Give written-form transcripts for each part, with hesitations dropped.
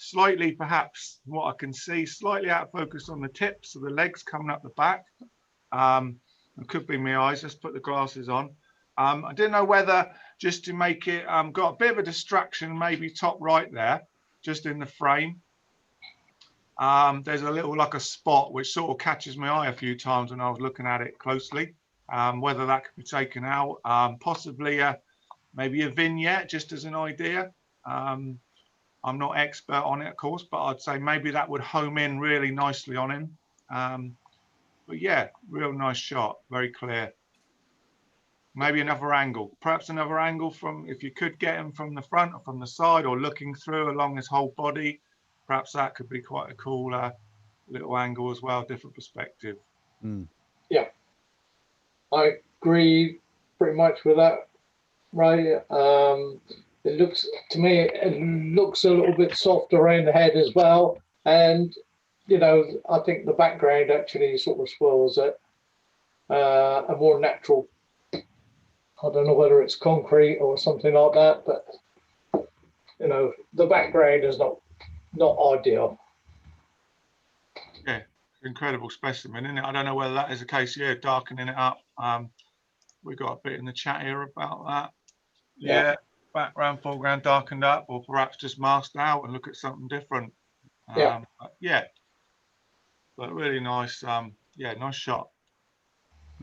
slightly, perhaps what I can see, slightly out of focus on the tips of the legs coming up the back. It could be my eyes. Let's put the glasses on. I didn't know whether just to make it, got a bit of a distraction, maybe top right there, just in the frame. There's a little, like a spot, which sort of catches my eye a few times when I was looking at it closely. Whether that could be taken out, possibly maybe a vignette, just as an idea. I'm not expert on it, of course, but I'd say maybe that would home in really nicely on him. But yeah, real nice shot, very clear. Maybe another angle, perhaps another angle from, if you could get him from the front or from the side or looking through along his whole body, perhaps that could be quite a cool little angle as well, different perspective. Yeah, I agree pretty much with that, Ray. It looks, to me, it looks a little bit soft around the head as well. And, you know, I think the background actually sort of spoils it. A more natural, I don't know whether it's concrete or something like that, but, you know, the background is not ideal. Yeah, incredible specimen, isn't it? I don't know whether that is the case here, darkening it up. We got a bit in the chat here about that. Yeah, background, foreground darkened up, or perhaps just masked out and look at something different. Yeah, but really nice. Yeah, nice shot.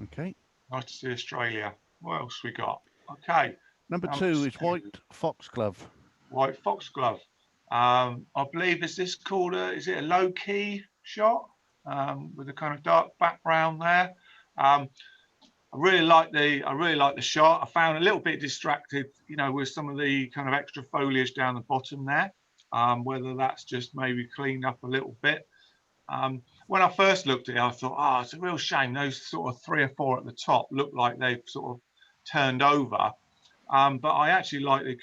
Okay. Nice to see Australia. What else we got? Okay. Number 2 is white foxglove. White foxglove. I believe is this called is it a low key shot with a kind of dark background there? I really like the shot. I found a little bit distracted, you know, with some of the kind of extra foliage down the bottom there. Whether that's just maybe cleaned up a little bit. When I first looked at it, I thought, oh, it's a real shame. Those sort of 3 or 4 at the top look like they've sort of turned over. But I actually like the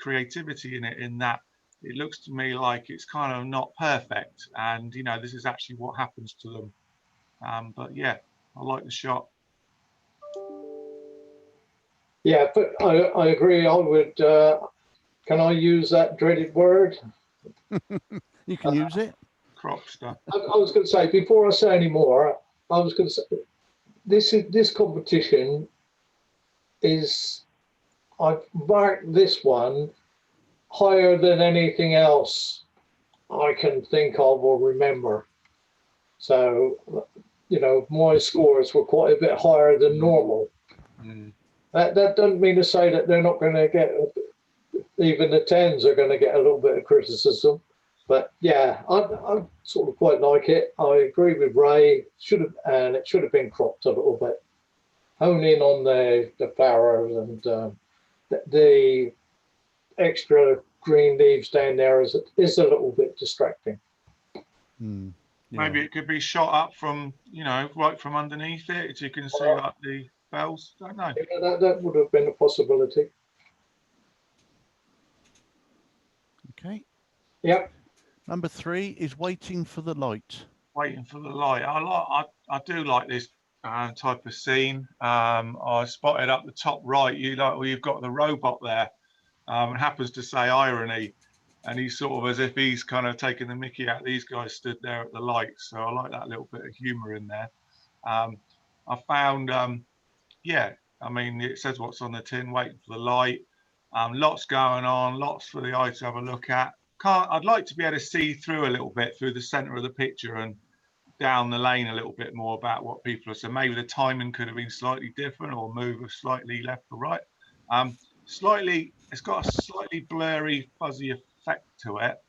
creativity in it, in that it looks to me like it's kind of not perfect. And, you know, this is actually what happens to them. But yeah, I like the shot. Yeah, but I agree. I would, can I use that dreaded word? You can use it. Cropster. I was going to say, before I say any more, I was going to say, this competition is, I've marked this one higher than anything else I can think of or remember. So, you know, my scores were quite a bit higher than normal. That doesn't mean to say that they're not going to get, even the 10s are going to get a little bit of criticism. But yeah, I sort of quite like it. I agree with Ray. It should have been cropped a little bit. Hone in on the flowers and the extra green leaves down there is a little bit distracting. Yeah. Maybe it could be shot up from, you know, right from underneath it, so you can see like the bells. I don't know. Yeah, that would have been a possibility. Okay. Yep. Number 3 is waiting for the light. Waiting for the light. I do like this type of scene. I spotted up the top right. You've got the robot there. It happens to say irony, and he's sort of as if he's kind of taking the mickey out. These guys stood there at the light, so I like that little bit of humour in there. I found, yeah, I mean, it says what's on the tin, waiting for the light. Lots going on, lots for the eye to have a look at. I'd like to be able to see through a little bit through the centre of the picture and down the lane a little bit more about what people are saying. Maybe the timing could have been slightly different or move slightly left or right. It's got a slightly blurry, fuzzy effect to it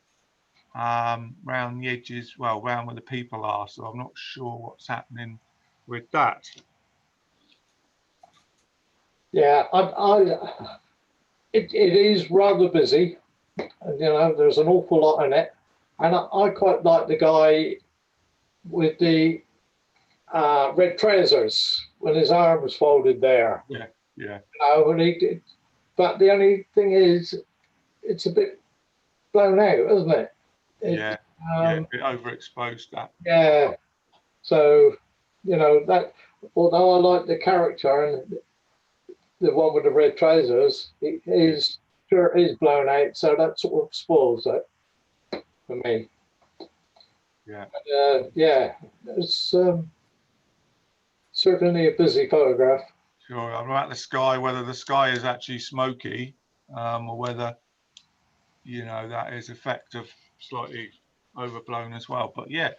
around the edges, well, around where the people are. So I'm not sure what's happening with that. Yeah, it is rather busy. You know, there's an awful lot in it, and I quite like the guy with the red trousers when his arm was folded there. Yeah. You know, when he did, but the only thing is, it's a bit blown out, isn't it? Yeah, a bit overexposed. That. Yeah. So, you know, that. Although I like the character and the one with the red trousers, his shirt is blown out, so that sort of spoils it. for me. Yeah. Yeah, it's certainly a busy photograph. Sure. I'm about the sky, whether the sky is actually smoky, or whether, you know, that is effective, slightly overblown as well. But yeah,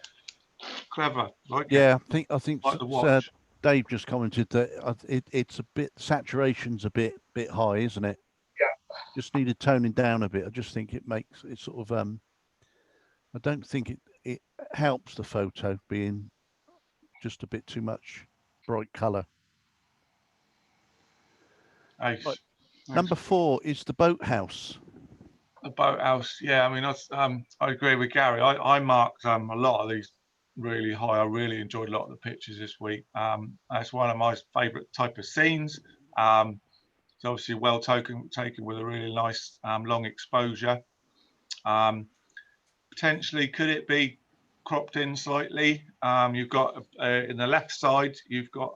clever. Like it. Yeah, I think Like the watch. Dave just commented that it's a bit, saturation's a bit high, isn't it? Yeah. Just needed toning down a bit. I just think it makes it sort of I don't think it helps the photo being just a bit too much bright colour. Ace. Right. Number 4 is the boathouse. The boathouse. Yeah, I mean, I agree with Gary. I marked a lot of these really high. I really enjoyed a lot of the pictures this week. That's one of my favourite type of scenes. It's obviously well taken with a really nice long exposure. Potentially, could it be cropped in slightly? You've got in the left side, you've got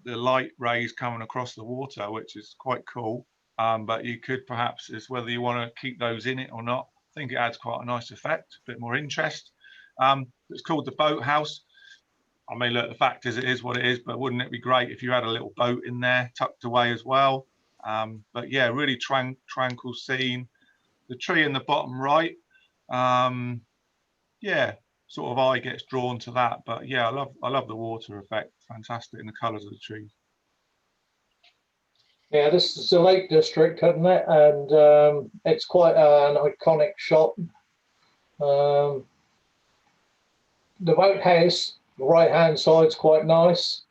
the light rays coming across the water, which is quite cool. But you could perhaps, is whether you want to keep those in it or not. I think it adds quite a nice effect, a bit more interest. It's called the boathouse. I mean, look, the fact is, it is what it is, but wouldn't it be great if you had a little boat in there tucked away as well? But yeah, really tranquil scene. The tree in the bottom right, yeah, sort of eye gets drawn to that. But yeah, I love the water effect. Fantastic, in the colours of the trees. Yeah, this is the Lake District, isn't it? And it's quite an iconic shot. The boathouse, the right-hand side's quite nice,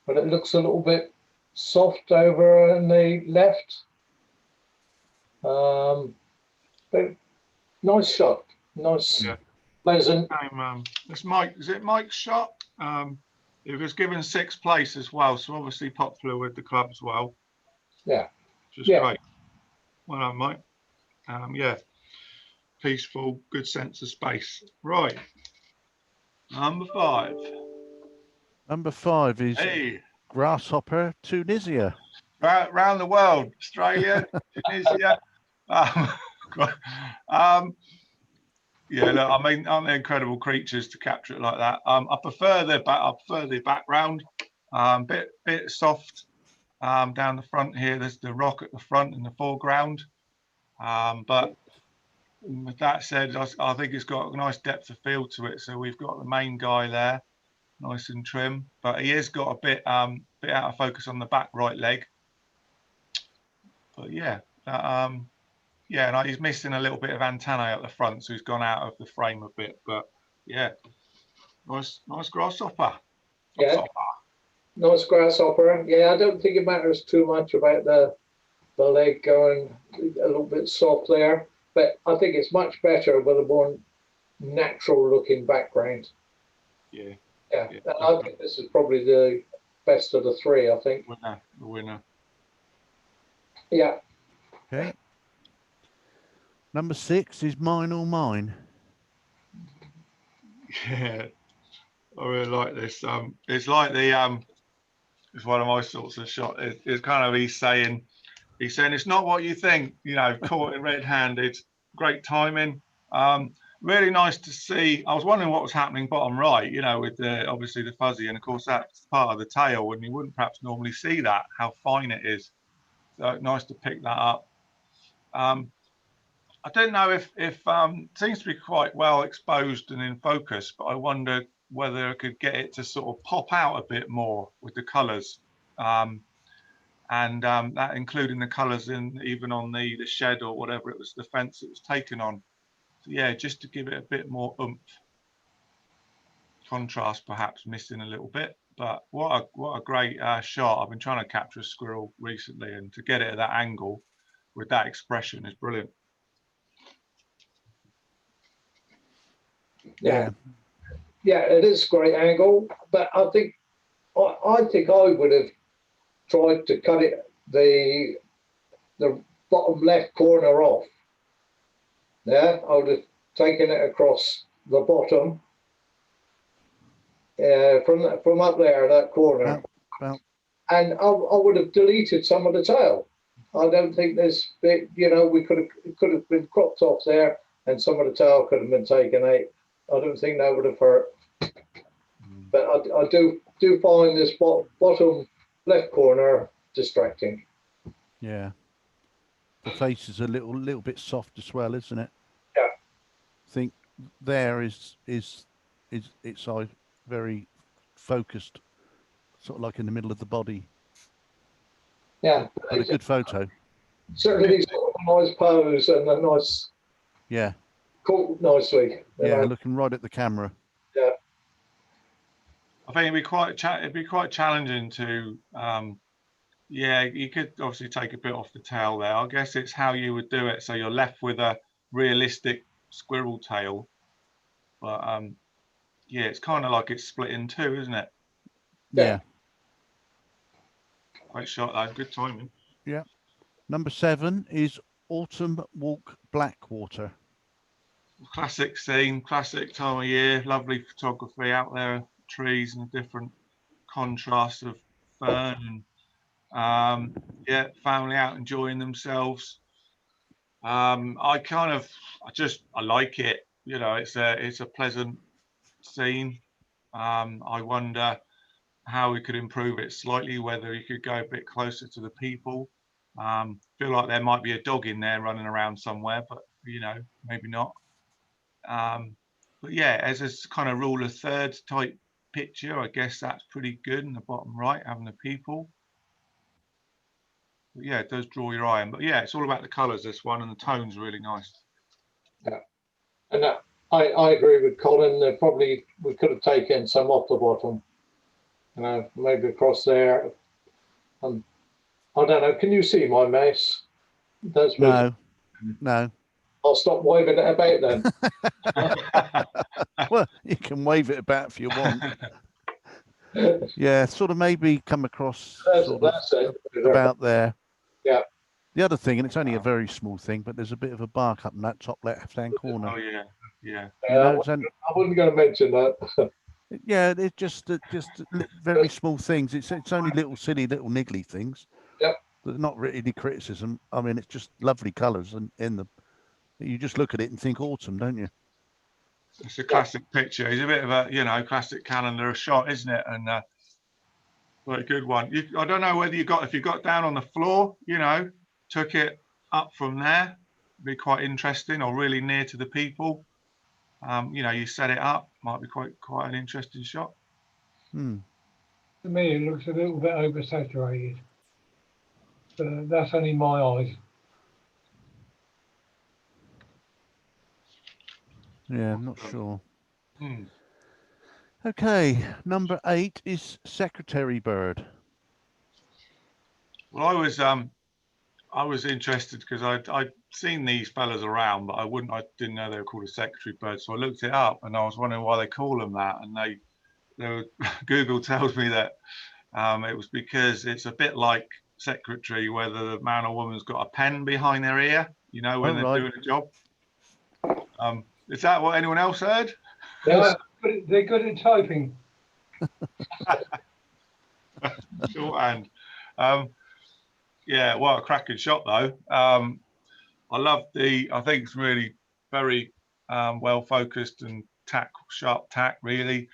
but it looks a little bit soft over on the left. But nice shot, nice, Yeah. pleasant. It's Mike. Is it Mike's shot? It was given 6th place as well, so obviously popular with the club as well. Yeah, Just great. Well done, Mike. Yeah, peaceful, good sense of space. Right. Number 5. Number 5 is Hey, Grasshopper, Tunisia. round the world, Australia, Tunisia. Yeah, look, I mean, aren't they incredible creatures to capture it like that? I prefer the background, bit soft down the front here. There's the rock at the front in the foreground. But with that said, I think it's got a nice depth of field to it. So we've got the main guy there, nice and trim, but he has got a bit out of focus on the back right leg. But yeah, yeah, and he's missing a little bit of antennae at the front, so he's gone out of the frame a bit. But yeah, nice grasshopper. Yeah, nice grasshopper. Yeah, I don't think it matters too much about the leg going a little bit soft there, but I think it's much better with a more natural looking background. Yeah. Yeah, and I think this is probably the best of the 3, I think. The winner. Yeah. Okay. Number 6 is Mine or Mine. Yeah, I really like this. It's like the it's one of my sorts of shot. It's kind of he's saying it's not what you think. You know, caught it red-handed. Great timing. Really nice to see. I was wondering what was happening bottom right. You know, with the obviously the fuzzy, and of course that's part of the tail, and you wouldn't perhaps normally see that how fine it is. So nice to pick that up. I don't know if it seems to be quite well exposed and in focus, but I wonder whether I could get it to sort of pop out a bit more with the colours, and that including the colours in even on the shed or whatever it was, the fence it was taken on. So yeah, just to give it a bit more oomph. Contrast perhaps missing a little bit, but what a great shot. I've been trying to capture a squirrel recently, and to get it at that angle with that expression is brilliant. Yeah, it is a great angle, but I think I would have tried to cut it the bottom left corner off. Yeah, I would have taken it across the bottom from up there, that corner, and I would have deleted some of the tail. I don't think this bit, you know, we could have been cropped off there and some of the tail could have been taken out. I don't think that would have hurt. But I do find this bottom left corner distracting. Yeah. The face is a little bit soft as well, isn't it? Yeah. I think there is it's very focused, sort of like in the middle of the body. Yeah. But a good photo. Certainly he's got a nice pose and a nice, Yeah. caught nicely. Yeah, looking right at the camera. Yeah. I think it'd be quite challenging to, yeah, you could obviously take a bit off the tail there. I guess it's how you would do it. So you're left with a realistic squirrel tail, but yeah, it's kind of like it's split in two, isn't it? Yeah. Great shot though, good timing. Yeah. Number 7 is Autumn Walk Blackwater. Classic scene, classic time of year, lovely photography out there, trees and different contrasts of fern and yeah, family out enjoying themselves. I like it. You know, it's a pleasant scene. I wonder how we could improve it slightly, whether you could go a bit closer to the people. Feel like there might be a dog in there running around somewhere, but you know, maybe not. But yeah, as a kind of rule of thirds type picture, I guess that's pretty good in the bottom right, having the people. But yeah, it does draw your eye in. But yeah, it's all about the colours, this one, and the tone's really nice. Yeah. And I agree with Colin. We could have taken some off the bottom. You know, maybe across there. I don't know. Can you see my mouse? That's No. I'll stop waving it about then. Well, you can wave it about if you want. Yeah, sort of maybe come across about there. Yeah. The other thing, and it's only a very small thing, but there's a bit of a bark up in that top left-hand corner. Oh yeah, yeah. You know, I wasn't going to mention that. Yeah, it's just very small things. It's only little silly little niggly things. Yep. But not really criticism. I mean, it's just lovely colours, and you just look at it and think autumn, don't you? It's a classic picture. It's a bit of a classic calendar shot, isn't it? And but a good one. I don't know whether if you got down on the floor, took it up from there, be quite interesting, or really near to the people. You set it up, might be quite an interesting shot. To me, it looks a little bit oversaturated. But that's only my eyes. Yeah, I'm not sure. Okay, number 8 is Secretary Bird. Well, I was interested because I'd seen these fellas around, but I didn't know they were called a secretary bird. So I looked it up, and I was wondering why they call them that. And Google tells me that it was because it's a bit like secretary, whether the man or woman's got a pen behind their ear, when they're doing a job. Is that what anyone else heard? Yes. They're good at typing. Shorthand. Yeah, well, a cracking shot though. I love I think it's really very well focused and sharp tack really.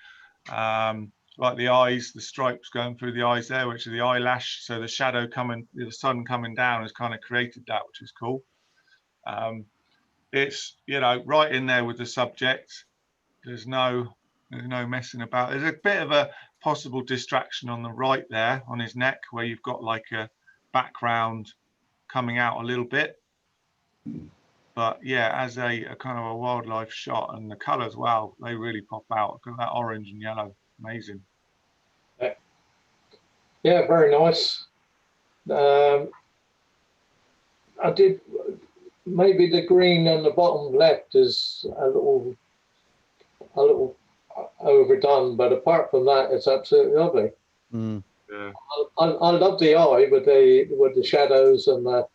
Like the eyes, the stripes going through the eyes there, which are the eyelash. So the shadow the sun coming down has kind of created that, which is cool. It's, right in there with the subject. There's no messing about. There's a bit of a possible distraction on the right there on his neck where you've got like a background coming out a little bit. But yeah, as a kind of a wildlife shot, and the colours, wow, they really pop out. Look at that orange and yellow. Amazing. Yeah, very nice. I did maybe the green on the bottom left is a little overdone, but apart from that, it's absolutely lovely. Yeah. I love the eye with the shadows and the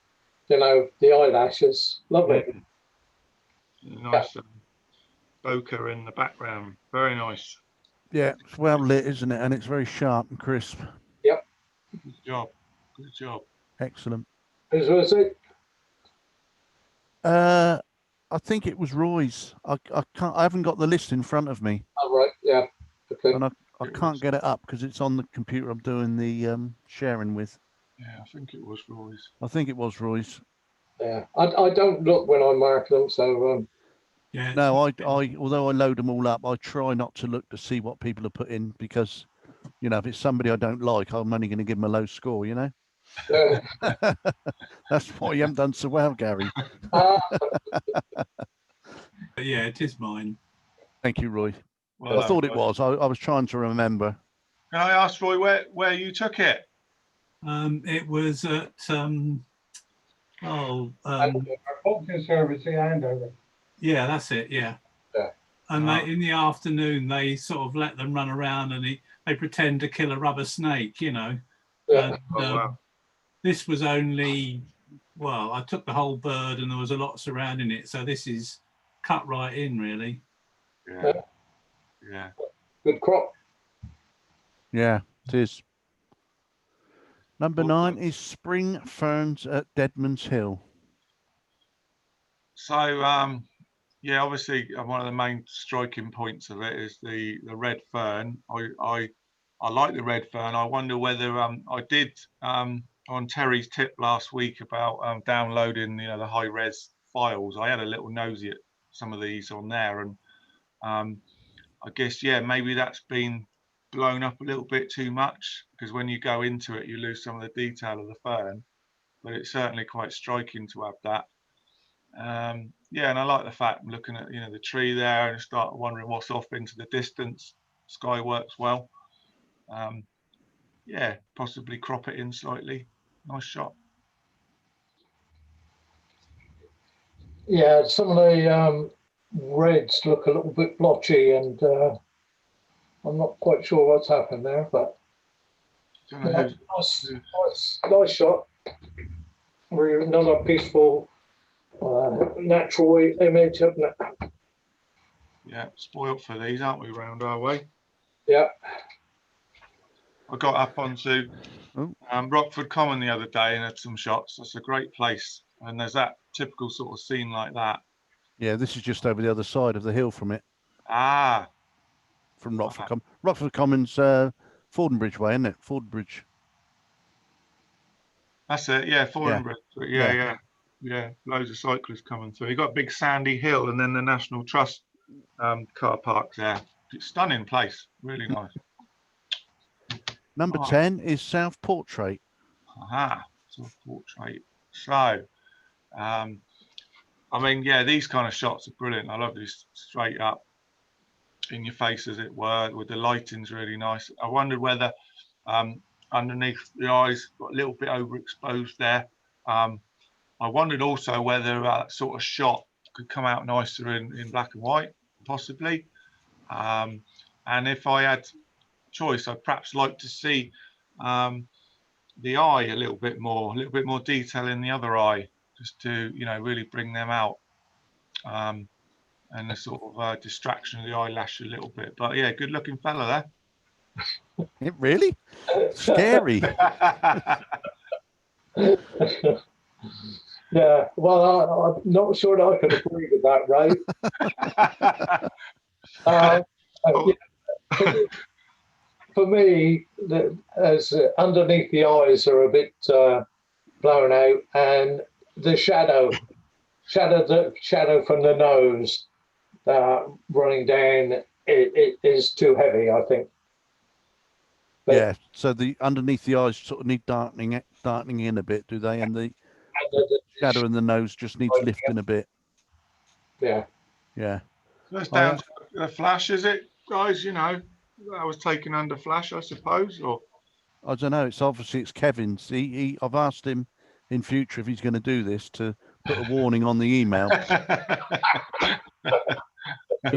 eyelashes. Lovely. Nice bokeh in the background. Very nice. Yeah, it's well lit, isn't it? And it's very sharp and crisp. Yep. Good job. Good job. Excellent. Whose was it? I think it was Roy's. I can't. I haven't got the list in front of me, Oh, right, yeah, okay. and I It can't was- get it up because it's on the computer I'm doing the sharing with. Yeah, I think it was Roy's. I think it was Roy's. Yeah, I don't look when I mark them, so Yeah. No, I although I load them all up, I try not to look to see what people have put in because, you know, if it's somebody I don't like, I'm only going to give them a low score. You know, that's why you haven't done so well, Gary. uh, But yeah, it is mine. Thank you, Roy. Well, I thought it was. I was trying to remember. Can I ask Roy where you took it? It was at Auction service in Andover. yeah, that's it. Yeah. Yeah. And Ah. they, in the afternoon, they sort of let them run around and they pretend to kill a rubber snake, you know. yeah. And, Oh, wow. this was only, well, I took the whole bird and there was a lot surrounding it. So this is cut right in, really. Yeah. Yeah. Good crop. Yeah, it is. Number Well 9 done. is Spring Ferns at Deadman's Hill. So yeah, obviously one of the main striking points of it is the red fern. I like the red fern. I wonder whether I did on Terry's tip last week about downloading the high res files. I had a little nosy at some of these on there, and I guess maybe that's been blown up a little bit too much, because when you go into it you lose some of the detail of the fern, but it's certainly quite striking to have that. Yeah, and I like the fact I'm looking at the tree there and start wondering what's off into the distance. Sky works well. Yeah, possibly crop it in slightly. Nice shot. Yeah, some of the reds look a little bit blotchy, and I'm not quite sure what's happened there, but Don't know yeah, who's- nice shot. Really another peaceful, natural image, isn't it? yeah, spoilt for these, aren't we, round our way? Yeah. I got up onto Oh. Rockford Common the other day and had some shots. That's a great place, and there's that typical sort of scene like that. Yeah, this is just over the other side of the hill from it, Ah, from Rockford Common. Rockford Common's Fordenbridge way, isn't it? Fordenbridge. that's it. Yeah, Fordenbridge. Yeah. Yeah. Loads of cyclists coming through. You got a big sandy hill, and then the National Trust car park there. Stunning place. Really nice. Number Right. 10 is South Portrait. Aha. So portrait. So, I mean, yeah, these kind of shots are brilliant. I love these straight up in your face, as it were, with the lighting's really nice. I wondered whether underneath the eyes got a little bit overexposed there. I wondered also whether that sort of shot could come out nicer in black and white, possibly. And if I had choice, I'd perhaps like to see the eye a little bit more detail in the other eye, just to really bring them out, and the sort of distraction of the eyelash a little bit. But yeah, good looking fella It really scary. Yeah, well, I'm not sure that I can agree with that, Ray. Yeah, for me, as underneath the eyes are a bit blown out, and the shadow from the nose running down, it is too heavy, I think. But, Yeah, so the underneath the eyes sort of need darkening in a bit, do they? And the shadow in the nose just needs lifting a bit. Yeah. Yeah. That's down to the flash, is it, guys? That was taken under flash, I suppose, or I don't know. It's Kevin's. I've asked him in future if he's going to do this to put a warning on the email. Because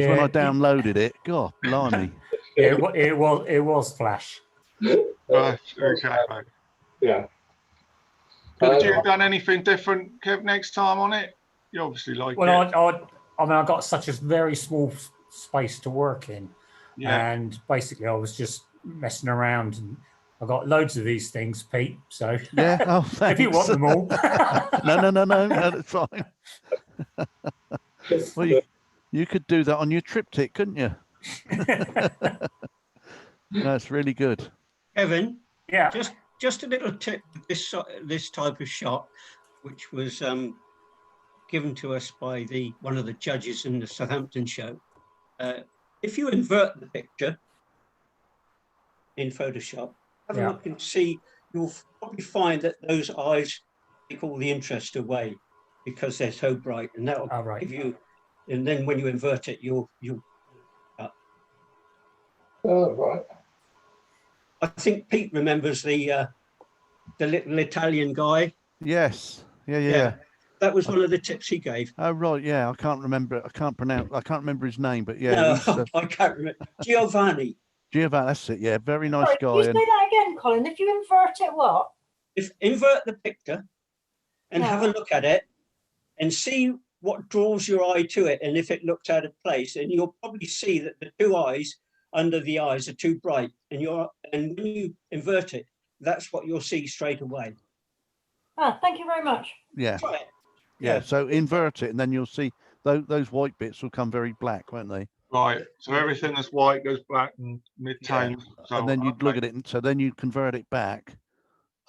when I downloaded it, God, blimey. It was Flash. right, okay. Yeah. Could you have done anything different, Kev, next time on it? You obviously like it. Well, I mean, I got such a very small space to work in, and basically I was just messing around, and I got loads of these things, Pete. So yeah, oh, thanks. if you want them all, no, it's fine. Well, you could do that on your triptych, couldn't you? That's really good. Kevin, Yeah. just a little tip with this type of shot, which was given to us by one of the judges in the Southampton show. If you invert the picture in Photoshop, have a look and see, you'll probably find that those eyes take all the interest away because they're so bright, and that'll give you. And then when you invert it, you'll. Oh, right. I think Pete remembers the little Italian guy. Yes. Yeah. That was one of the tips he gave. Oh right, yeah. I can't remember. I can't remember his name, but yeah. No, I can't remember. Giovanni. Giovanni, that's it. Yeah, very nice guy. Can you say that again, Colin? If you invert it, what? If invert the picture and have a look at it and see what draws your eye to it, and if it looks out of place, and you'll probably see that the two eyes under the eyes are too bright, and when you invert it, that's what you'll see straight away. Ah, thank you very much. Yeah. Try it. Yeah. So invert it, and then you'll see those white bits will come very black, won't they? Right. So everything that's white goes black and mid-tone. Yeah. So, and then you'd look at it, and so then you'd convert it back,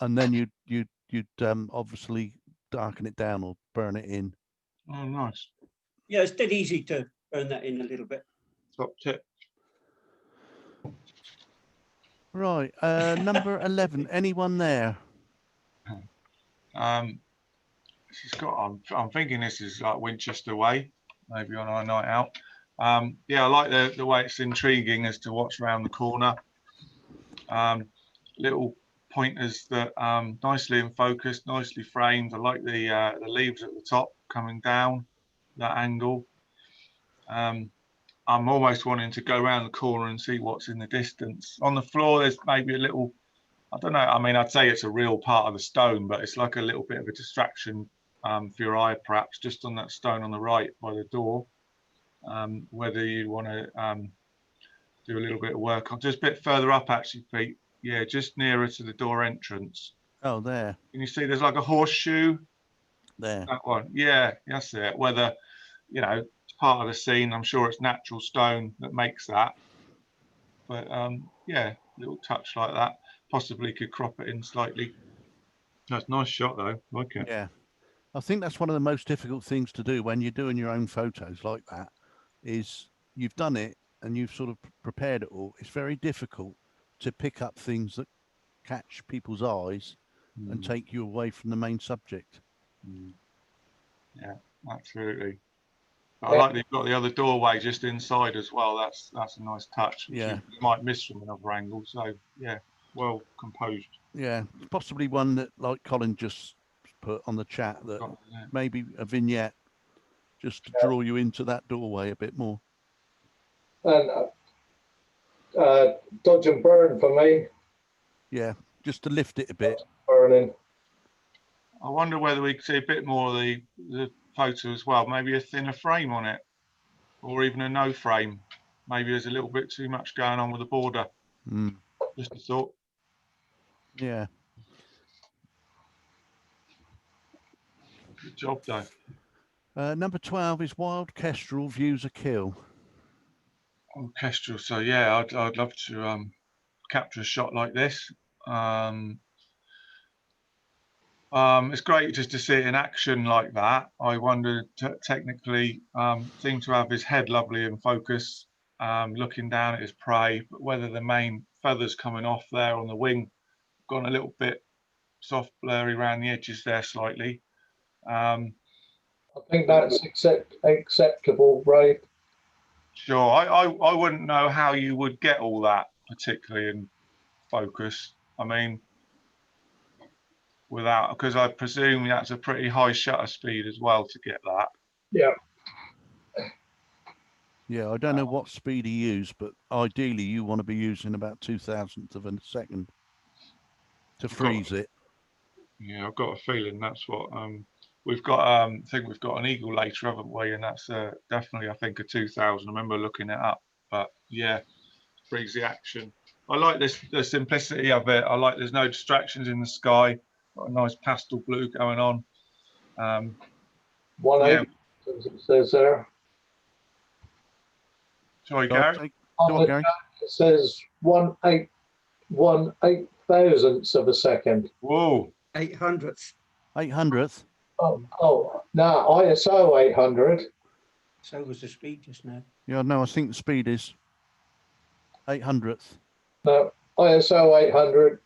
and then you'd obviously darken it down or burn it in. Oh, nice. Yeah, it's dead easy to burn that in a little bit. Top tip. Right. Number 11. Anyone there? She's got. I'm thinking this is like Winchester Way, maybe on our night out. Yeah, I like the way it's intriguing as to what's around the corner. Little pointers that nicely in focus, nicely framed. I like the leaves at the top coming down that angle. I'm almost wanting to go around the corner and see what's in the distance. On the floor, there's maybe a little, I don't know, I mean, I'd say it's a real part of the stone, but it's like a little bit of a distraction for your eye, perhaps, just on that stone on the right by the door. Whether you want to do a little bit of work on, just a bit further up, actually, Pete. Yeah, just nearer to the door entrance. Oh, there. Can you see there's like a horseshoe? There. That one. Yeah, that's it. Whether, you know, it's part of the scene. I'm sure it's natural stone that makes that. But yeah, little touch like that. Possibly could crop it in slightly. That's a nice shot though. Like it. Yeah. I think that's one of the most difficult things to do when you're doing your own photos like that, is you've done it and you've sort of prepared it all. It's very difficult to pick up things that catch people's eyes and take you away from the main subject. Yeah, absolutely. But I like that you've got the other doorway just inside as well. That's a nice touch, which you might miss from another angle. So yeah, well composed. Yeah, possibly one that, like Colin just put on the chat, that maybe a vignette just to draw you into that doorway a bit more. And dodge and burn for me. Yeah, just to lift it a bit. Burning. I wonder whether we could see a bit more of the photo as well. Maybe a thinner frame on it, or even a no frame. Maybe there's a little bit too much going on with the border. Just a thought. Yeah. Good job, though. Number 12 is Wild Kestrel Views a Kill. Kestrel. So yeah, I'd love to capture a shot like this. It's great just to see it in action like that. I wonder, technically, seemed to have his head lovely in focus, looking down at his prey, but whether the main feathers coming off there on the wing gone a little bit soft, blurry around the edges there slightly. I think that's acceptable, Ray. Sure, I wouldn't know how you would get all that particularly in focus. I mean, without, because I presume that's a pretty high shutter speed as well to get that. Yeah. Yeah, I don't know what speed he used, but ideally you want to be using about 0.002 of a second to freeze it. Yeah, I've got a feeling that's what we've got. I think we've got an eagle later, haven't we? And that's definitely, I think, a 2000. I remember looking it up. But yeah, freeze the action. I like this, the simplicity of it. I like there's no distractions in the sky. Got a nice pastel blue going on. 180 as it says there. Sorry, Go on, Gary. go On on, the Gary. chat, it says 1/8 thousandths of a second. Whoa. 800th. 800th. Oh, no, ISO 800. So was the speed just now. Yeah, no, I think the speed is 800th. No, ISO 800,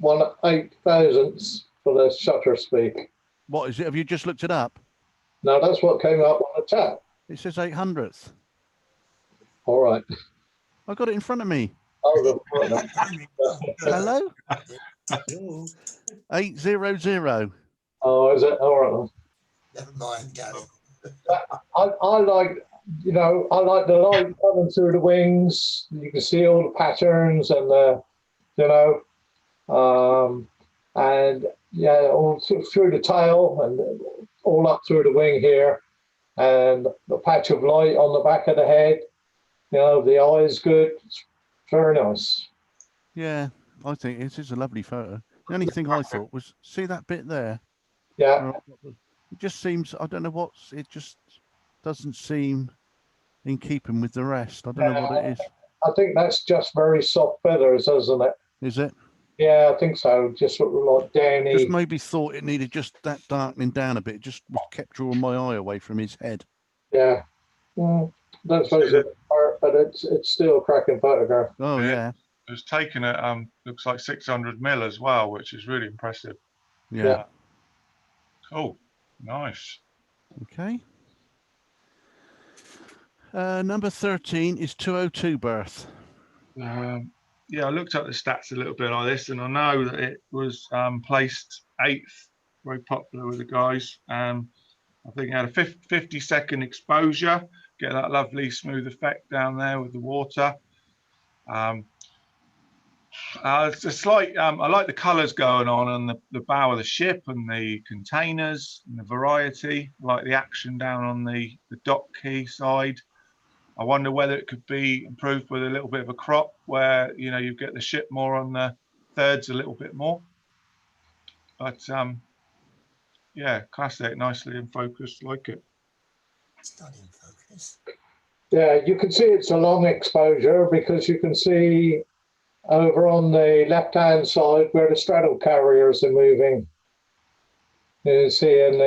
1/8 thousandths for the shutter speed. What is it? Have you just looked it up? No, that's what came up on the chat. It says 800th. All right. I got it in front of me. Oh, Hello? Hello. 800. oh, is it? All right. Never mind, Gary. I like, I like the light coming through the wings. You can see all the patterns and and yeah, all through the tail and all up through the wing here, and the patch of light on the back of the head. The eye is good. It's very nice. Yeah, I think it is a lovely photo. The only thing I thought was, see that bit there? Yeah, It just seems, I don't know it just doesn't seem in keeping with the rest. I don't know what it is. I think that's just very soft feathers, isn't it? Is it? Yeah, I think so. Just sort of like downy. Just maybe thought it needed just that darkening down a bit. It just kept drawing my eye away from his head. Yeah. Don't suppose it's art, but it's still a cracking photograph. Oh, yeah. It was taken at looks like 600mm as well, which is really impressive. Yeah. Cool. Nice. Okay. Number 13 is 202 birth. Yeah, I looked at the stats a little bit on this, and I know that it was placed 8th, very popular with the guys. I think it had a 50-second exposure, get that lovely smooth effect down there with the water. It's a slight, I like the colours going on the bow of the ship and the containers and the variety, I like the action down on the dock key side. I wonder whether it could be improved with a little bit of a crop where, you get the ship more on the thirds a little bit more. But yeah, classic, nicely in focus, like it. It's not in focus. Yeah, you can see it's a long exposure because you can see over on the left-hand side where the straddle carriers are moving. You see and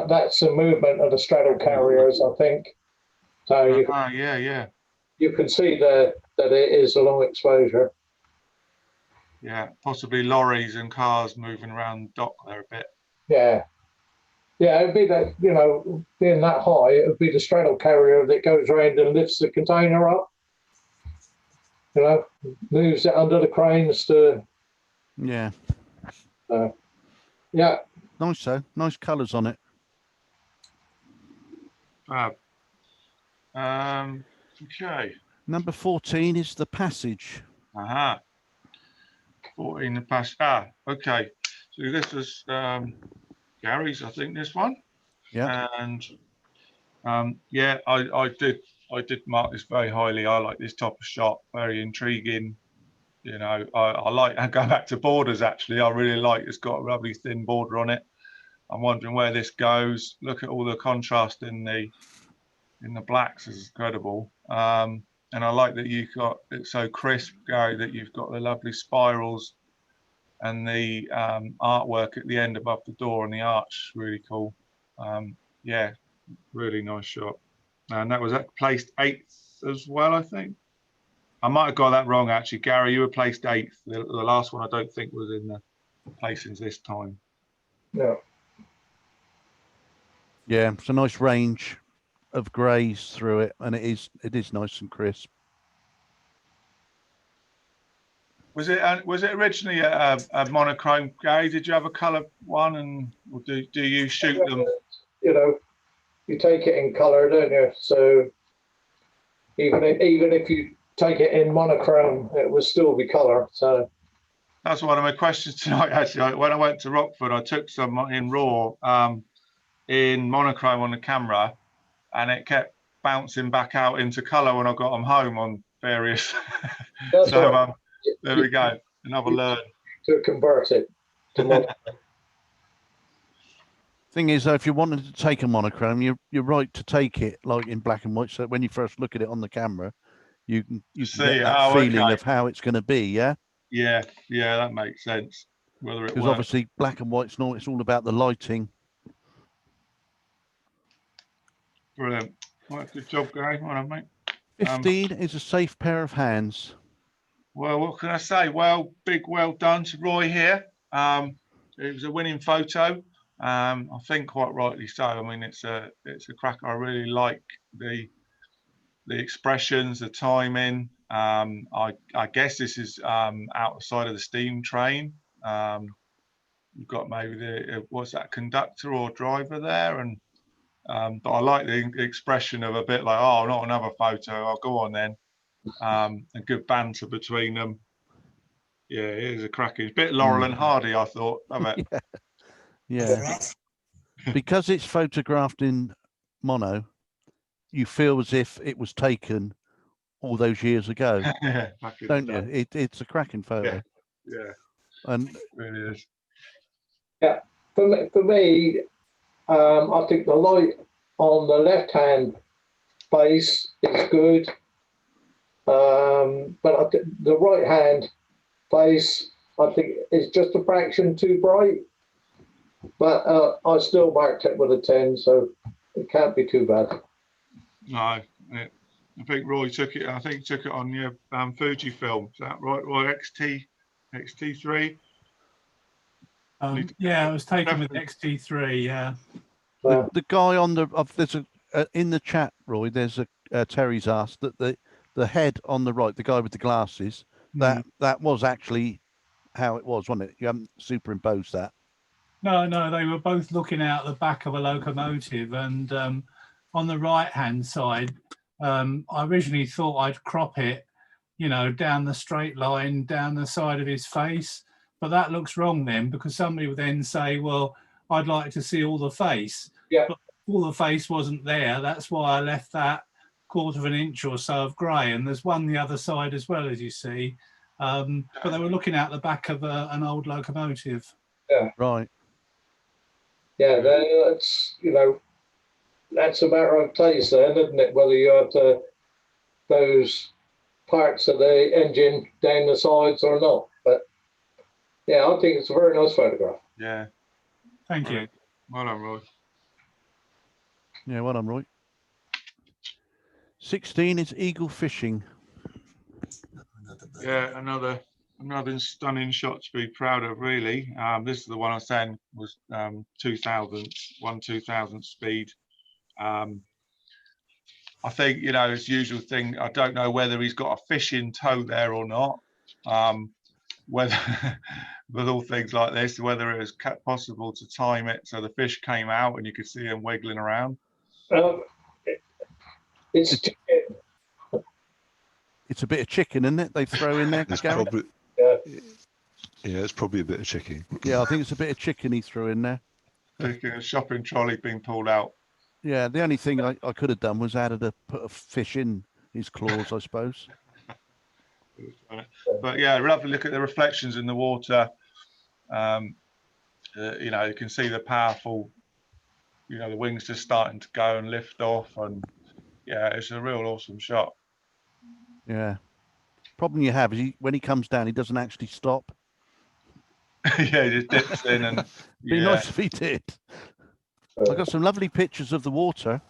that's the movement of the straddle carriers, I think. So you can see that it is a long exposure. Yeah, possibly lorries and cars moving around the dock there a bit. Yeah. Yeah, it'd be that, being that high, it would be the straddle carrier that goes around and lifts the container up. Moves it under the cranes to. Yeah. Yeah. Nice though. Nice colours on it. Fab. Okay. Number 14 is The Passage. 14 the passage. Okay. So this was Gary's, I think, this one. Yeah. And yeah, I did mark this very highly. I like this type of shot, very intriguing. I like, I go back to borders actually. I really like it's got a lovely thin border on it. I'm wondering where this goes. Look at all the contrast in the blacks is incredible. And I like that you've got it so crisp, Gary, that you've got the lovely spirals and the artwork at the end above the door and the arch, really cool. Yeah, really nice shot. And that was placed 8th as well, I think. I might have got that wrong, actually. Gary, you were placed 8th. The last one I don't think was in the placings this time. Yeah. Yeah, it's a nice range of greys through it, and it is nice and crisp. Was it originally a monochrome, Gary? Did you have a colour one, or do you shoot them? You take it in colour, don't you? So even if you take it in monochrome, it will still be colour. So that's one of my questions tonight. Actually, when I went to Rockford, I took some in raw, in monochrome on the camera, and it kept bouncing back out into colour when I got them home on various. So there we go. Another learn to convert it to monochrome. Thing is, though, if you wanted to take a monochrome, you're right to take it like in black and white. So when you first look at it on the camera, you can See, get that feeling okay. of how it's going to be. Yeah. Yeah, that makes sense. Whether it Because works. obviously black and white's not. It's all about the lighting. Brilliant. Well, good job, Gary. Well done, mate. 15 is a safe pair of hands. Well, what can I say? Well done to Roy here. It was a winning photo. I think quite rightly so. I mean, it's a cracker. I really like the expressions, the timing. I guess this is outside of the steam train. You've got maybe what's that, conductor or driver there, and but I like the expression of a bit like, oh, not another photo. I'll go on then. And good banter between them. Yeah, it is a cracking. It's a bit Laurel and Hardy, I thought, of it. Yeah. Because it's photographed in mono, you feel as if it was taken all those years ago. Yeah, don't you? It's a cracking photo. Yeah. And it really is. Yeah, for me, I think the light on the left-hand face is good, but I think the right-hand face, I think, is just a fraction too bright. But I still marked it with a 10, so it can't be too bad. No, I think Roy took it. I think he took it on your Fujifilm. Is that right, Roy? XT3. Yeah, it was taken with XT3. Yeah. The guy on there's in the chat, Roy. There's Terry's asked that the head on the right, the guy with the glasses, that was actually how it was, wasn't it? You haven't superimposed that. No, they were both looking out the back of a locomotive, and on the right-hand side, I originally thought I'd crop it, down the straight line, down the side of his face, but that looks wrong then, because somebody would then say, well, I'd like to see all the face. Yeah. But all the face wasn't there. That's why I left that 1/4 of an inch or so of grey, and there's one the other side as well, as you see. But they were looking out the back of an old locomotive. Yeah. Right. Yeah, that's that's a matter of taste then, isn't it? Whether you have those parts of the engine down the sides or not. But yeah, I think it's a very nice photograph. Yeah. Thank you. Well done, Roy. Yeah, well done, Roy. 16 is eagle fishing. Yeah, another stunning shot to be proud of, really. This is the one I was saying was 2000 speed. I think, it's the usual thing. I don't know whether he's got a fish in tow there or not. Whether with all things like this, whether it was possible to time it so the fish came out and you could see him wiggling around. It's chicken. It's a bit of chicken, isn't it? They throw in there. It's Gary? probably, yeah, it's probably a bit of chicken. Yeah, I think it's a bit of chicken he threw in there. Thinking a shopping trolley being pulled out. Yeah, the only thing I could have done was put a fish in his claws, I suppose. But yeah, lovely look at the reflections in the water. You can see the powerful, the wings just starting to go and lift off, and yeah, it's a real awesome shot. Yeah. Problem you have is when he comes down, he doesn't actually stop. Yeah, he just dips in and be nice if he did. I got some lovely pictures of the water.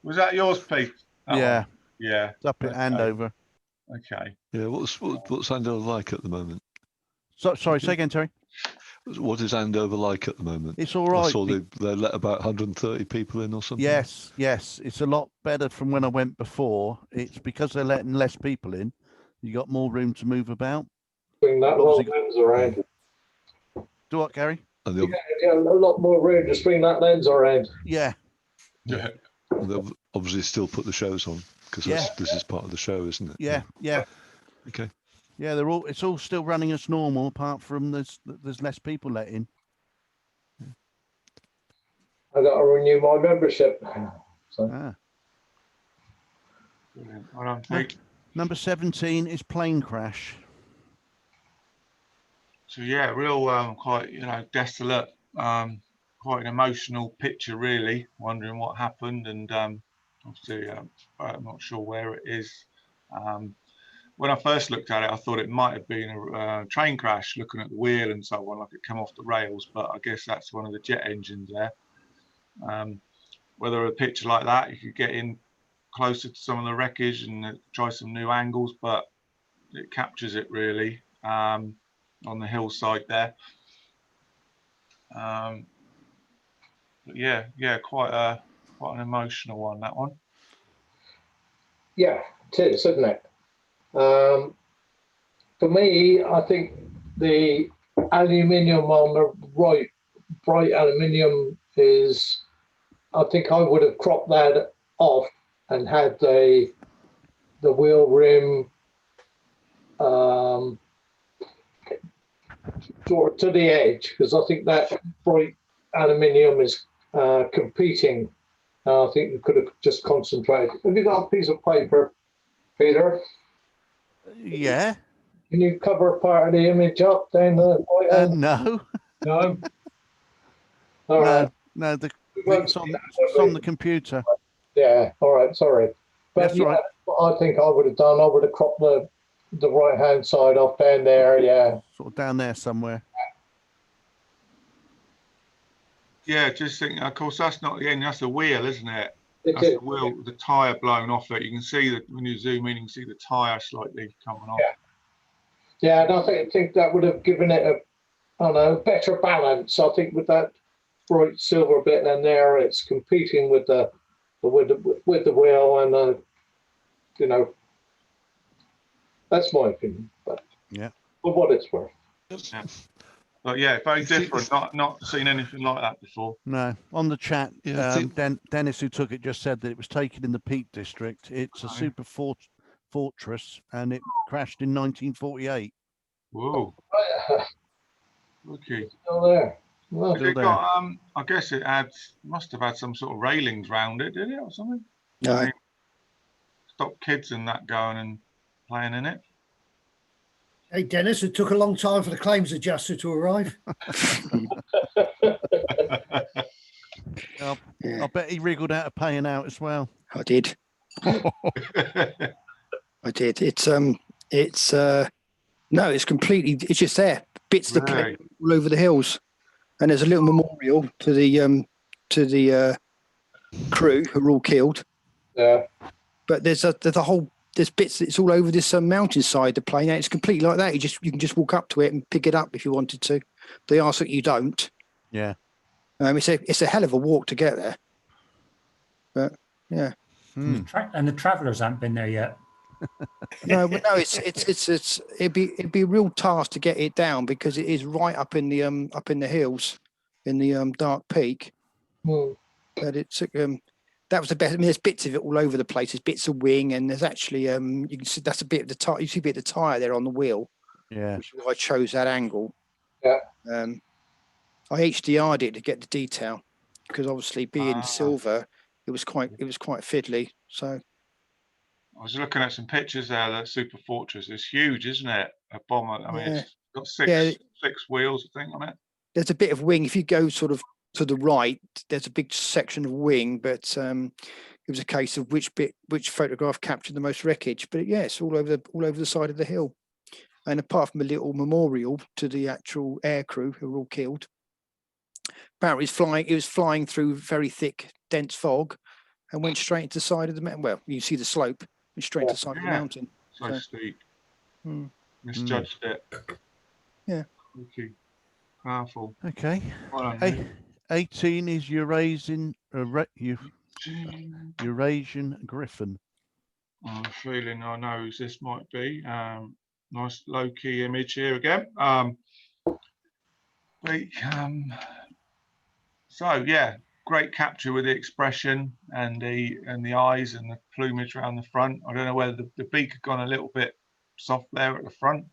Was that yours, Pete? Yeah. Yeah. It's up at Andover. Okay. Yeah, what's Andover like at the moment? Sorry, say again, Terry. What is Andover like at the moment? It's all right. I saw they let about 130 people in or something. Yes. It's a lot better from when I went before. It's because they're letting less people in. You got more room to move about. Bring that long lens around. Do what, Gary? Yeah, a lot more room to swing that lens around. Yeah. Yeah. They'll obviously still put the shows on because this is part of the show, isn't it? Yeah. Okay. Yeah, it's all still running as normal, apart from there's less people let in. I got to renew my membership. So. Brilliant. Well, Number 17 is plane crash. So yeah, real quite, you know, desolate, quite an emotional picture really, wondering what happened, and obviously I'm not sure where it is. When I first looked at it, I thought it might have been a train crash, looking at the wheel and so on, like it come off the rails, but I guess that's one of the jet engines there. Whether a picture like that, you could get in closer to some of the wreckage and try some new angles, but it captures it really on the hillside there. But yeah, quite an emotional one, that one. Yeah, it is, isn't it? For me, I think the aluminium on the right, bright aluminium is, I think I would have cropped that off and had the wheel rim to the edge, because I think that bright aluminium is competing. I think you could have just concentrated. Have you got a piece of paper, Peter? Yeah. Can you cover part of the image up down the right hand? No. No, All right. No, won't it's see on, that, it's will on we? the computer. Yeah. All right. Sorry. But That's yeah, right. what I think I would have done. I would have cropped the right hand side off down there. Yeah. Sort of down there somewhere. Yeah, just think, of course, that's not the end, that's the wheel, isn't it? It That's is. the wheel, the tyre blown off it. You can see that when you zoom in, you can see the tyre slightly coming off. Yeah, and I think that would have given it I don't know, better balance. I think with that bright silver bit in there, it's competing with the wheel, and you know, that's my opinion. But yeah, for what it's worth. Yeah. But yeah, very different. Not seen anything like that before. No, on the chat, Yeah, Dennis, who took it, just said that it was taken in the Peak District. It's a super fortress, and it crashed in 1948. Whoa. Okay. Still there. Well, Has it got, I guess it must have had some sort of railings round it, did it, or something? No. I mean, stop kids and that going and playing in it. Hey, Dennis, it took a long time for the claims adjuster to arrive. I bet he wriggled out of paying out as well. I did. I did. It's no, it's completely. It's just there. Bits to play all over the hills, and there's a little memorial to the crew who were all killed. Yeah. But there's bits. It's all over this mountainside. The plane. It's completely like that. You can just walk up to it and pick it up if you wanted to. They ask that you don't. Yeah. It's a hell of a walk to get there. But yeah. And the travellers haven't been there yet. No, but no, it'd be a real task to get it down, because it is right up in the hills, in the dark peak. But it took that was the best. I mean, there's bits of it all over the place. There's bits of wing, and there's actually you can see that's a bit of the tire. You see a bit of the tire there on the wheel. Yeah. Which is why I chose that angle. Yeah. I HDR'd it to get the detail, because obviously being silver, it was quite fiddly. So I was looking at some pictures there. That Super Fortress is huge, isn't it? A bomber. I mean, it's got six wheels, I think, on it. There's a bit of wing. If you go sort of to the right, there's a big section of wing, but it was a case of which photograph captured the most wreckage. But yeah, it's all over the side of the hill. And apart from a little memorial to the actual air crew who were all killed, apparently it was flying through very thick, dense fog, and went straight into the side of the mountain. Well, you see the slope, went straight to the side of the mountain. So steep. Misjudged it. Yeah. Okay. Powerful. Okay. 18 is Eurasian Griffin. I'm feeling I know who this might be. Nice low key image here again. So yeah, great capture with the expression and the eyes and the plumage around the front. I don't know whether the beak had gone a little bit soft there at the front.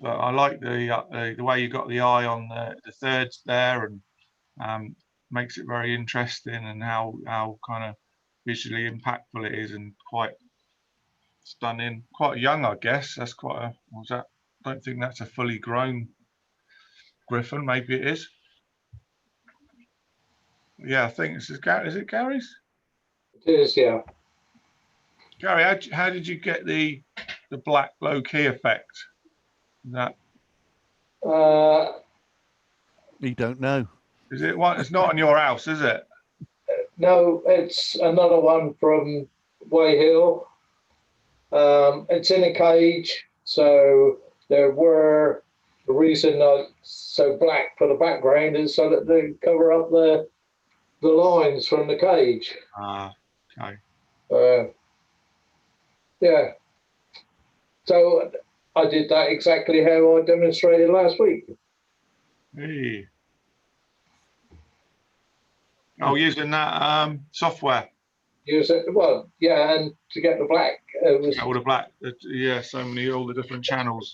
But I like the way you got the eye on the thirds there, and makes it very interesting, and how kind of visually impactful it is, and quite stunning. Quite young, I guess. That's quite a, was that? I don't think that's a fully grown griffon. Maybe it is. Yeah, I think this is Gary. Is it Gary's? It is, yeah. Gary, how did you get the black low key effect? That You don't know. is it one? It's not on your house, is it? No, it's another one from Way Hill. It's in a cage, so the reason so black for the background is so that they cover up the lines from the cage. Ah, okay. Yeah. So I did that exactly how I demonstrated last week. Hey. Oh, using that software. Use it, well, yeah, and to get the black, it was All the black, yeah, all the different channels.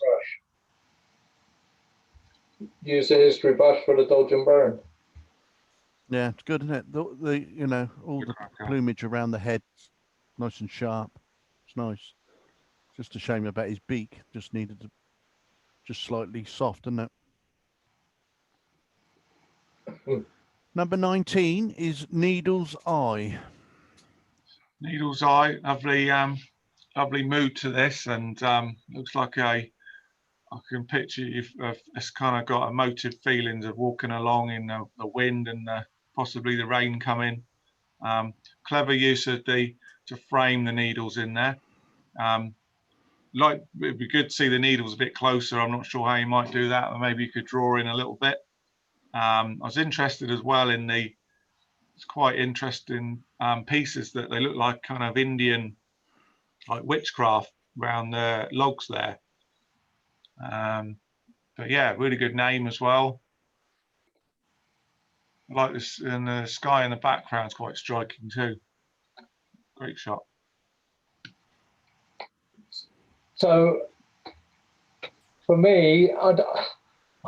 use the history brush for the dodge and burn. Yeah, it's good, isn't it? The you know, all the plumage around the head, nice and sharp. It's nice. Just a shame about his beak. Just needed to, just slightly soft, isn't it? Number 19 is Needle's Eye. Needle's Eye, lovely mood to this, and looks like I can picture it's kind of got emotive feelings of walking along in the wind and possibly the rain coming. Clever use of to frame the needles in there. Like it'd be good to see the needles a bit closer. I'm not sure how you might do that, or maybe you could draw in a little bit. I was interested as well in it's quite interesting pieces that they look like kind of Indian, like witchcraft around the logs there. But yeah, really good name as well. I like this, and the sky in the background is quite striking too. Great shot. So for me, I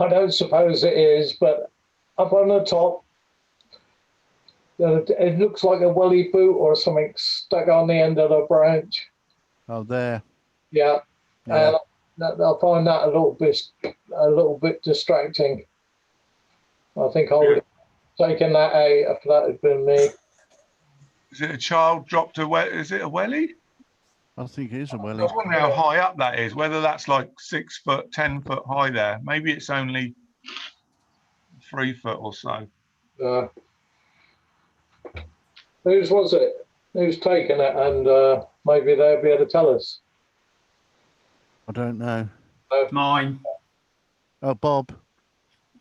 don't suppose it is, but up on the top, it looks like a welly boot or something stuck on the end of the branch. Oh, there. Yeah, Yeah. I find that a little bit distracting. I think I would have taken that out if that had been me. Is it a child dropped a well? Is it a welly? I think it is a welly. I wonder how high up that is. Whether that's like 6 foot, 10 foot high there. Maybe it's only 3 foot or so. Whose was it? Who's taken it? And maybe they'll be able to tell us. I don't know. Mine. Oh, Bob.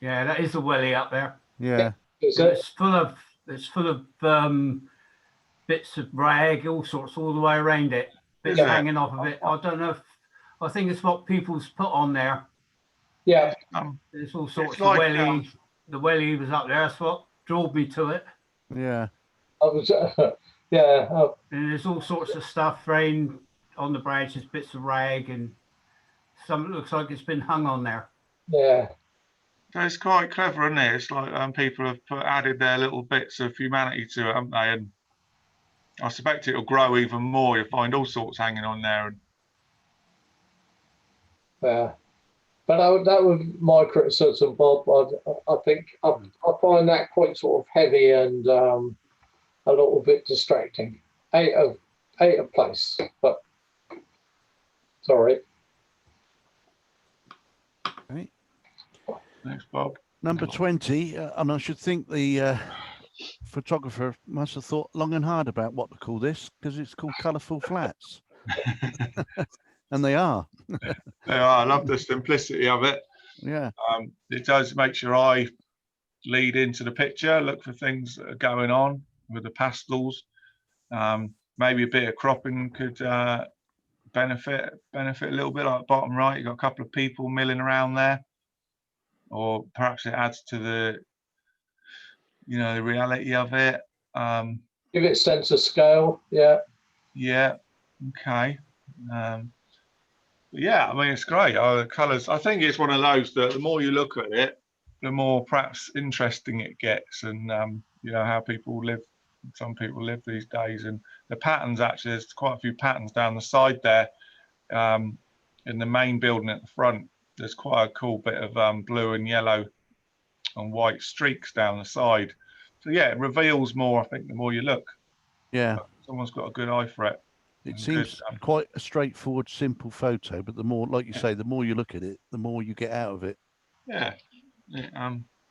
Yeah, that is a welly up there. Yeah. It's full of bits of rag, all sorts, all the way around it. Bits hanging off of it. I don't know if I think it's what people's put on there. Yeah. There's all sorts of like, welly. The welly was up there. That's what drew me to it. Yeah. I was, yeah. And there's all sorts of stuff framed on the branches, bits of rag, and some looks like it's been hung on there. Yeah. It's quite clever, isn't it? It's like people have added their little bits of humanity to it, haven't they? And I suspect it'll grow even more. You'll find all sorts hanging on there. And yeah. But that was my criticism, Bob. I think I find that quite sort of heavy and a little bit distracting. Out of place, but sorry. Okay. Thanks, Bob. Number 20, and I should think the photographer must have thought long and hard about what to call this, because it's called Colourful Flats. And they are. They are. I love the simplicity of it. Yeah. It does make your eye lead into the picture, look for things that are going on with the pastels. Maybe a bit of cropping could benefit a little bit, like bottom right. You've got a couple of people milling around there. Or perhaps it adds to the reality of it. Give it a sense of scale. Yeah. Yeah. Okay. Yeah, I mean, it's great. The colours. I think it's one of those that the more you look at it, the more perhaps interesting it gets, and how people live some people live these days. And the patterns, actually, there's quite a few patterns down the side there. In the main building at the front, there's quite a cool bit of blue and yellow and white streaks down the side. So yeah, it reveals more, I think, the more you look. Yeah. But someone's got a good eye for it. It seems quite a straightforward, simple photo, but the more, like you say, the more you look at it, the more you get out of it. Yeah.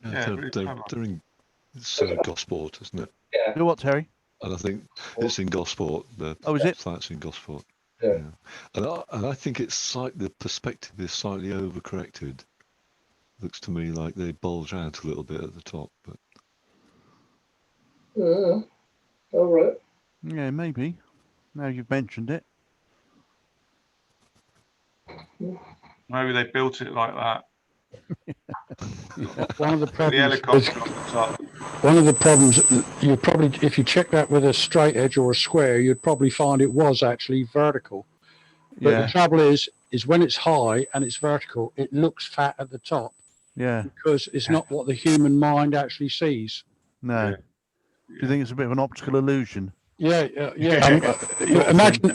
It's Gosport, isn't it? Yeah. Do what, Terry? And I think it's in Gosport. Oh, is it? Flats in Gosport. Yeah. And I think it's like the perspective is slightly overcorrected. Looks to me like they bulge out a little bit at the top, but. All right. Yeah, maybe. Now you've mentioned it. Maybe they built it like that. One of the The problems. helicopter on the top. One of the problems, you probably, if you check that with a straight edge or a square, you'd probably find it was actually vertical. But Yeah. the trouble is when it's high and it's vertical, it looks fat at the top. Yeah. Because it's not what the human mind actually sees. No. Yeah. Do you think it's a bit of an optical illusion? Yeah.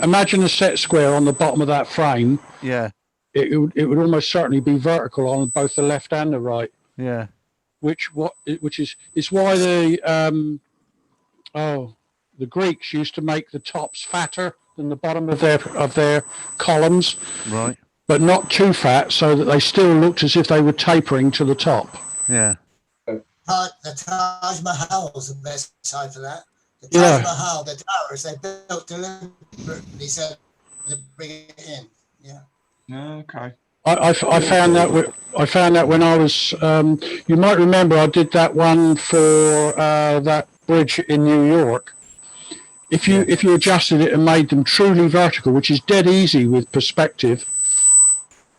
Imagine a set square on the bottom of that frame. Yeah. It would almost certainly be vertical on both the left and the right. Yeah. Which is why the Greeks used to make the tops fatter than the bottom of their columns, right? But not too fat, so that they still looked as if they were tapering to the top. Yeah. The Taj Mahal was the best side for that. The Taj Mahal, the towers they built deliberately so to bring it in. Yeah. Okay. I found that when I was, you might remember I did that one for that bridge in New York. If you adjusted it and made them truly vertical, which is dead easy with perspective,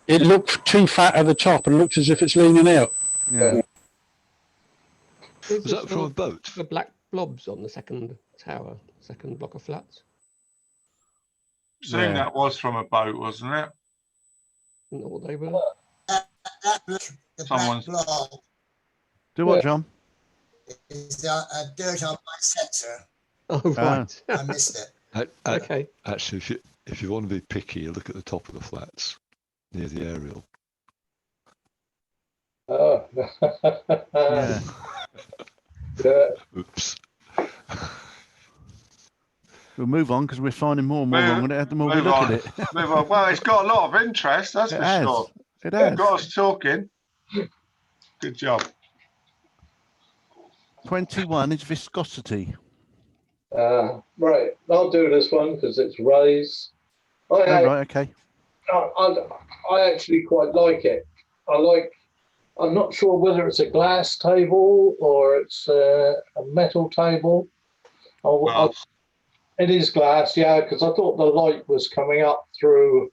it looked too fat at the top and looked as if it's leaning out. Yeah. Was that from a boat? The black blobs on the second tower, second block of flats. Saying that was from a boat, wasn't it? No, they were. Someone's. Do what, John? Is dirt on my sensor. Oh, right. I missed it. Okay. Actually, if you want to be picky, you look at the top of the flats near the aerial. Oh. Yeah. Oops. We'll move on because we're finding more and more wrong with it the more we look at it. Move on. Well, it's got a lot of interest, that's for sure. It has. Got us talking. Good job. 21 is viscosity. Right, I'll do this one because it's raised. Right, okay. I actually quite like it. I'm not sure whether it's a glass table or it's a metal table. It is glass, yeah, because I thought the light was coming up through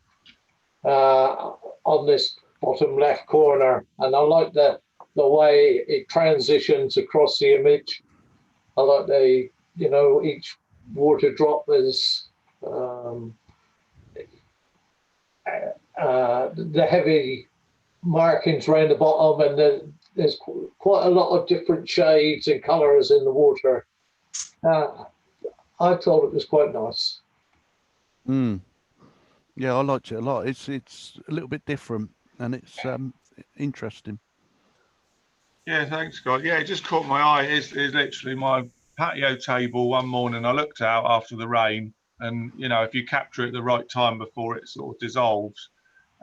on this bottom left corner, and I like the way it transitions across the image. I like each water drop is the heavy markings around the bottom, and there's quite a lot of different shades and colours in the water. I thought it was quite nice. Yeah, I liked it a lot. It's a little bit different and it's interesting. Yeah, thanks, Scott. Yeah, it just caught my eye. It's literally my patio table one morning. I looked out after the rain, and if you capture it at the right time before it sort of dissolves,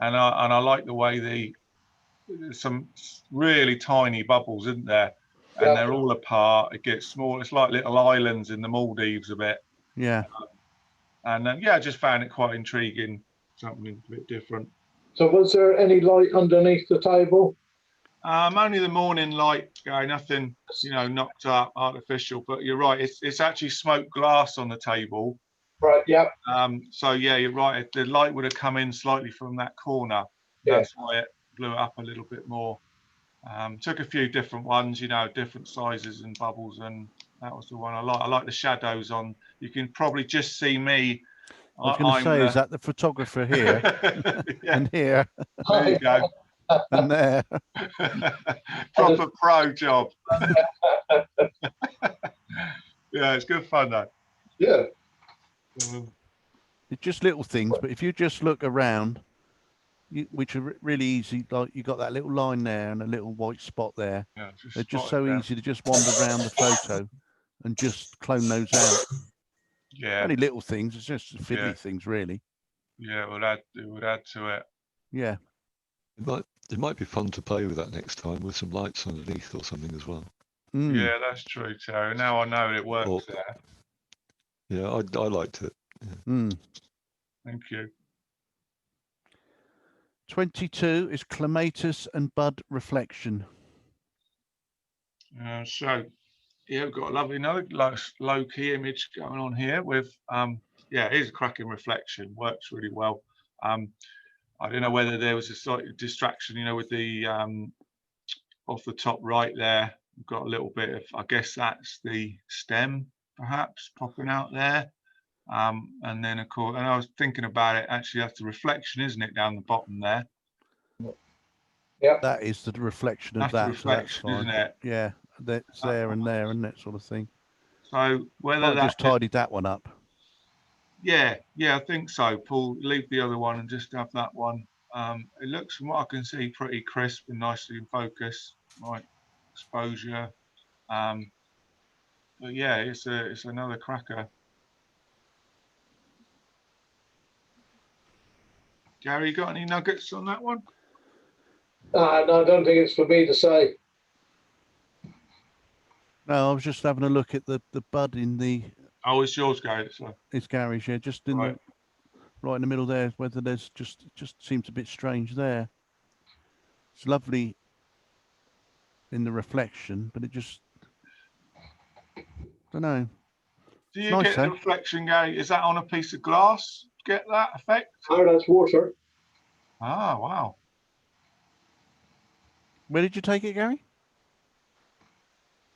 and I like the way there's some really tiny bubbles, isn't there? And they're all apart. It gets small. It's like little islands in the Maldives a bit. Yeah. I just found it quite intriguing, something a bit different. So was there any light underneath the table? Only the morning light, nothing, knocked up, artificial. But you're right, it's actually smoked glass on the table. Right. Yeah. So yeah, you're right. The light would have come in slightly from that corner. Yeah. That's why it blew it up a little bit more. Took a few different ones, different sizes and bubbles, and that was the one I like. I like the shadows on. You can probably just see me. I was going to say, is that the photographer here and here? There you go. And there. Proper pro job. Yeah, Yeah, it's good fun though. Yeah. It's just little things, but if you just look around, which are really easy, like you got that little line there and a little white spot there. Yeah, They're just so easy to just wander around the photo and just clone those out. Yeah. Only little things. It's just fiddly things, really. Yeah, it would add to it. Yeah. It might be fun to play with that next time with some lights underneath or something as well. Yeah, that's true, Terry. Now I know it works there. Yeah, I liked it. Yeah. Thank you. 22 is clematis and bud reflection. So yeah, we've got a lovely low key image going on here with yeah, it is a cracking reflection, works really well. I don't know whether there was a slight distraction, you know, with the off the top right there, we've got a little bit of, I guess that's the stem perhaps popping out there. And then of course, and I was thinking about it, actually that's the reflection, isn't it, down the bottom there? Yeah. That is the reflection of That's the that. reflection, So that's fine. isn't it? Yeah, that's there and there and that sort of thing. So whether Might that just tidied that one up. Yeah, I think so. Paul, leave the other one and just have that one. It looks, from what I can see, pretty crisp and nicely in focus. Right, exposure. But yeah, it's another cracker. Gary, you got any nuggets on that one? No, I don't think it's for me to say. No, I was just having a look at the bud in the. Oh, it's yours, Gary. So. It's Gary's, yeah, just in the right in the middle there. Whether there's just seems a bit strange there. It's lovely in the reflection, but it just don't know. Do you Nice, get the reflection, Gary? Is that on a piece of glass? Get that effect? Oh, that's water. Ah, wow. Where did you take it, Gary?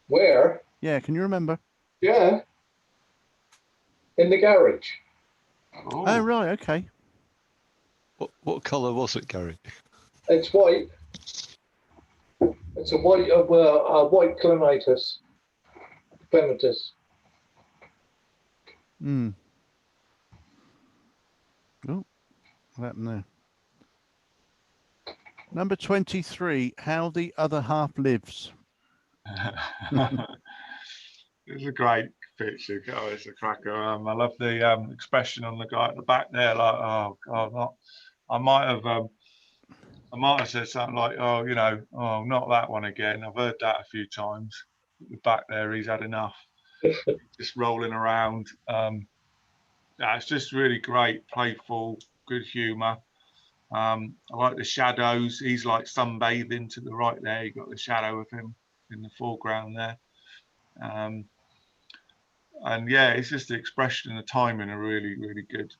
Where? Yeah, can you remember? Yeah. In the garage. Oh right, okay. What colour was it, Gary? It's white. It's a white clematis. Clematis. Hmm. Oh, what happened there? Number 23, How the Other Half Lives. It's a great picture. Oh, it's a cracker. I love the expression on the guy at the back there. Like, oh God, I might have said something like, oh, you know, oh, not that one again. I've heard that a few times. At the back there, he's had enough. Just rolling around. Yeah, it's just really great, playful, good humour. I like the shadows. He's like sunbathing to the right there. You got the shadow of him in the foreground there. And yeah, it's just the expression and the timing are really, really good.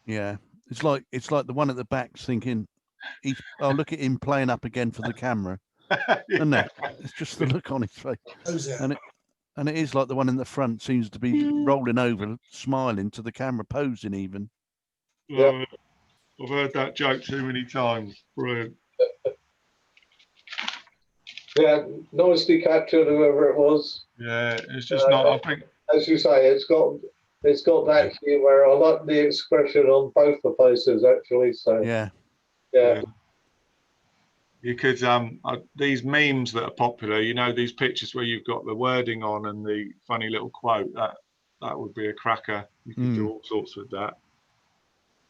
Yeah, it's like the one at the back's thinking, look at him playing up again for the camera, isn't it? It's just the look on his face, and it is like the one in the front seems to be rolling over, smiling to the camera, posing even. Yeah, I've heard that joke too many times. Brilliant. Yeah, nicely captured, whoever it was. Yeah, it's just not. I think, as you say, it's got that humour. I like the expression on both the faces actually. So yeah. You could these memes that are popular. You know, these pictures where you've got the wording on and the funny little quote. That would be a cracker. You could do all sorts with that.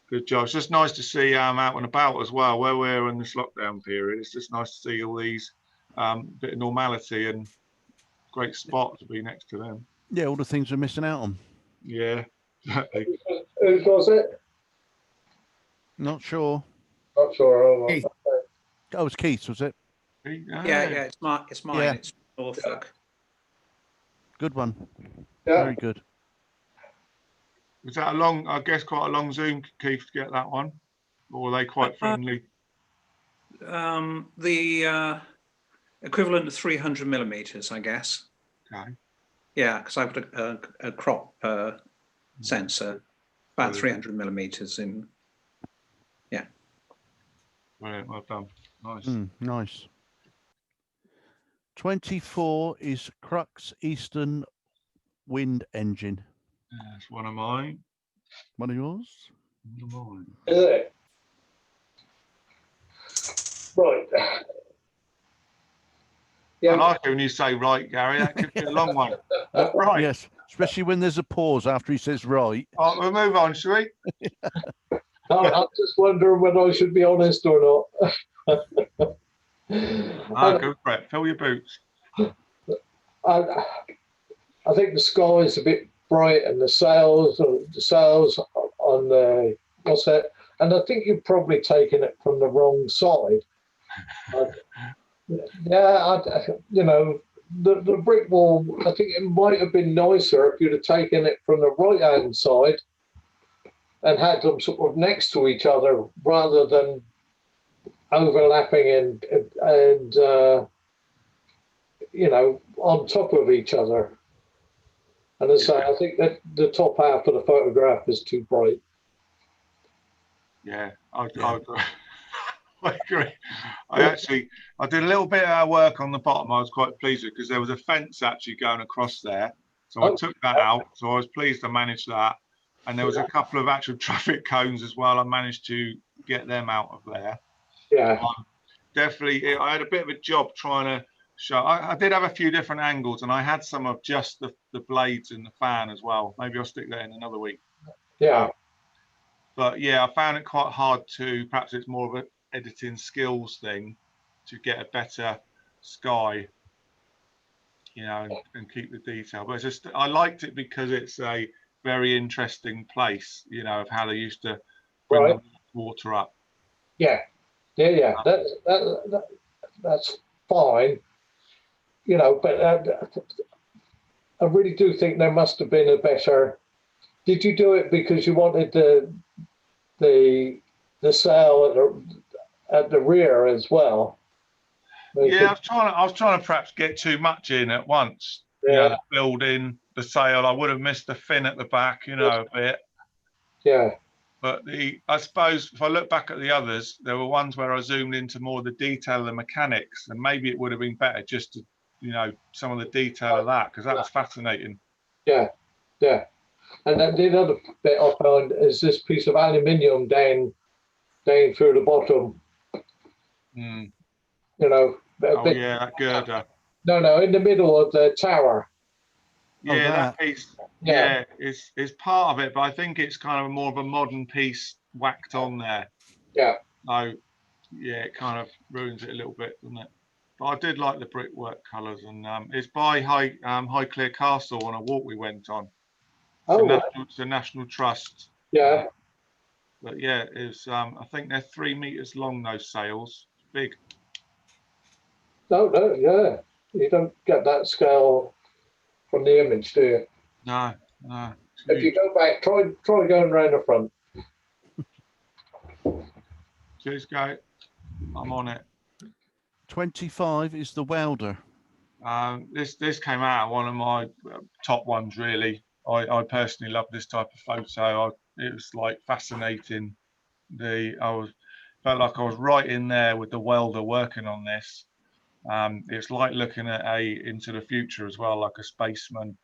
Good job. It's just nice to see out and about as well. Where we're in this lockdown period, it's just nice to see all these bit of normality and great spot to be next to them. Yeah, all the things we're missing out on. Yeah, exactly. Whose was it? Not sure. Not sure. Oh, it's Keith's, was it? Yeah, it's mine. Yeah. It's Norfolk. Good one. Yeah. Very good. Was that quite a long zoom, Keith, to get that one? Or were they quite friendly? The equivalent of 300 millimeters, I guess. Okay. Yeah, because I've got a crop sensor, about 300 millimeters in. Yeah. Brilliant. Well done. Nice. Nice. 24 is Crux Eastern wind engine. That's one of mine. One of yours? One of mine. Is it? Right. I like it when you say right, Gary. That could be a long one. Right. Yes, especially when there's a pause after he says right. Oh, we'll move on, shall we? I'm just wondering whether I should be honest or not. Go for it. Fill your boots. I think the sky is a bit bright, and the sails on the what's that? And I think you've probably taken it from the wrong side. You know, the brick wall. I think it might have been nicer if you'd have taken it from the right hand side and had them sort of next to each other rather than overlapping and you know, on top of each other. And as I say, I think that the top half of the photograph is too bright. Yeah, I agree. I agree. I did a little bit of work on the bottom. I was quite pleased with because there was a fence actually going across there. So I took that out. So I was pleased I managed that. And there was a couple of actual traffic cones as well. I managed to get them out of there. Yeah. Definitely, I had a bit of a job trying to show. I did have a few different angles, and I had some of just the blades and the fan as well. Maybe I'll stick that in another week. Yeah. But yeah, I found it quite hard to. Perhaps it's more of an editing skills thing to get a better sky, you know, and keep the detail. But it's just I liked it because it's a very interesting place, you know, of how they used to bring the water up. Yeah. That's fine, you know. But I really do think there must have been a better. Did you do it because you wanted the sail at the rear as well? Yeah, I was trying to perhaps get too much in at once. Yeah. You know, the building, the sail. I would have missed the fin at the back, you know, a bit. Yeah. But I suppose if I look back at the others, there were ones where I zoomed into more of the detail of the mechanics, and maybe it would have been better just to, you know, some of the detail of that, because that was fascinating. Yeah. And then the other bit I found is this piece of aluminium down through the bottom. Mm. You know. Yeah, that girder. No, in the middle of the tower. Yeah, that piece. Yeah, is part of it, but I think it's kind of more of a modern piece whacked on there. Yeah. So yeah, it kind of ruins it a little bit, doesn't it? But I did like the brickwork colours, and it's by Highclere Castle on a walk we went on. It's a National Trust. Yeah. But yeah, it's I think they're 3 meters long. Those sails, big. No, yeah, you don't get that scale from the image, do you? No. If you go back, try going around the front. Cheers, go. I'm on it. 25 is the welder. This came out one of my top ones, really. I personally love this type of photo. It was like fascinating. Felt like I was right in there with the welder working on this. It's like looking at into the future as well, like a spaceman.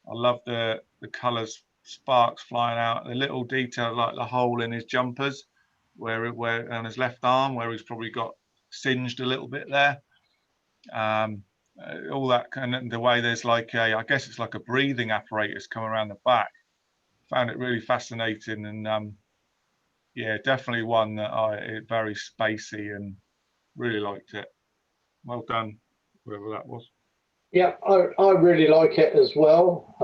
I love the colours, sparks flying out, the little detail like the hole in his jumpers, where on his left arm, where he's probably got singed a little bit there. All that kind of the way there's like I guess it's like a breathing apparatus coming around the back. Found it really fascinating, and yeah, definitely one that very spacey and really liked it. Well done, whoever that was. Yeah, I really like it as well.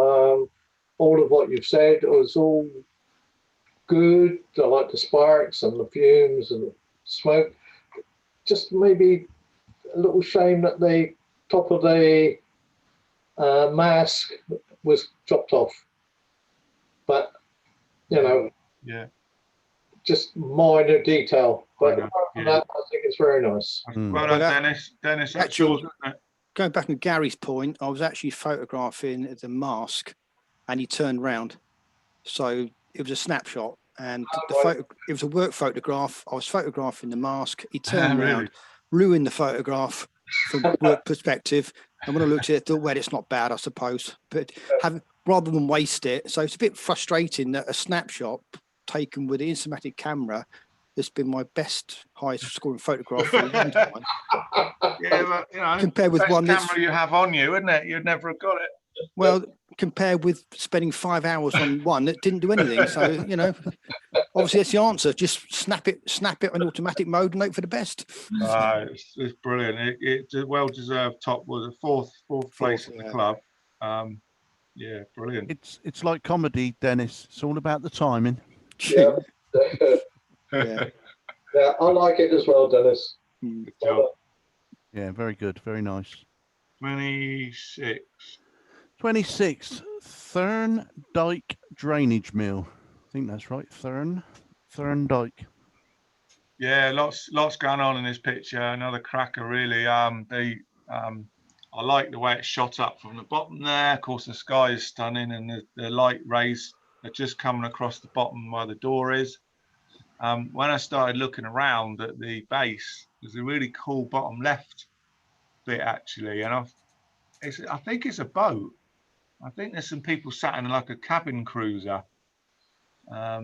All of what you've said was all good. I like the sparks and the fumes and the smoke. Just maybe a little shame that the top of the mask was chopped off. But, you know, yeah, just minor detail. But apart from that, I think it's very nice. Well done, Dennis. That's yours, isn't it? Going back on Gary's point, I was actually photographing the mask and he turned round. So it was a snapshot and it was a work photograph. I was photographing the mask. He turned round, ruined the photograph, from work perspective. And when I looked at it, I thought, well, it's not bad, I suppose. But rather than waste it, so it's a bit frustrating that a snapshot taken with the Instamatic camera has been my best, highest scoring photograph for a long time. Yeah, but you know, compared with best one that's camera you have on you, isn't it? You'd never have got it. well, compared with spending 5 hours on one that didn't do anything. So, you know, obviously that's the answer. Just snap it on automatic mode and hope for the best. It's brilliant. It's a well-deserved top. Was a fourth place in the club. Yeah, brilliant. It's like comedy, Dennis. It's all about the timing. Yeah. Yeah, I like it as well, Dennis. Good job. Yeah, very good. Very nice. 26. 26. Thorndike Drainage Mill. I think that's right. Thorndike. Yeah, lots going on in this picture. Another cracker, really. I like the way it's shot up from the bottom there. Of course, the sky is stunning, and the light rays are just coming across the bottom where the door is. When I started looking around at the base, there's a really cool bottom left bit actually, and I think it's a boat. I think there's some people sat in like a cabin cruiser. I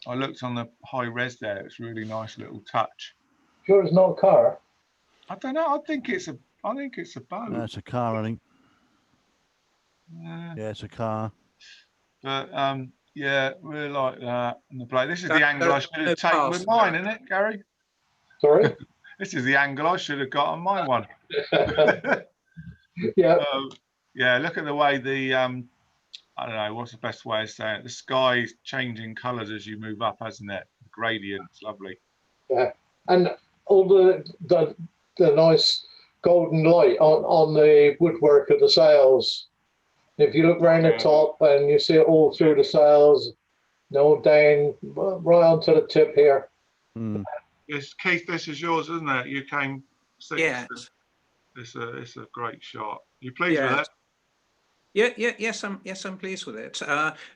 looked on the high res there. It's a really nice little touch. Sure, it's not a car. I don't know. I think it's a boat. No, it's a car, I think. Yeah, it's a car. But yeah, really like that. And the blade. This is the angle I should have taken with mine, isn't it, Gary? Sorry. This is the angle I should have got on my one. Yeah. Yeah. Look at the way the I don't know what's the best way of saying it. The sky is changing colours as you move up, hasn't it? The gradient's lovely. Yeah, and all the nice golden light on the woodwork of the sails. If you look round the top and you see it all through the sails, down right onto the tip here. Yes, Keith, this is yours, isn't it? You came sixth. Yeah. It's a great shot. You pleased with it? Yes, I'm pleased with it.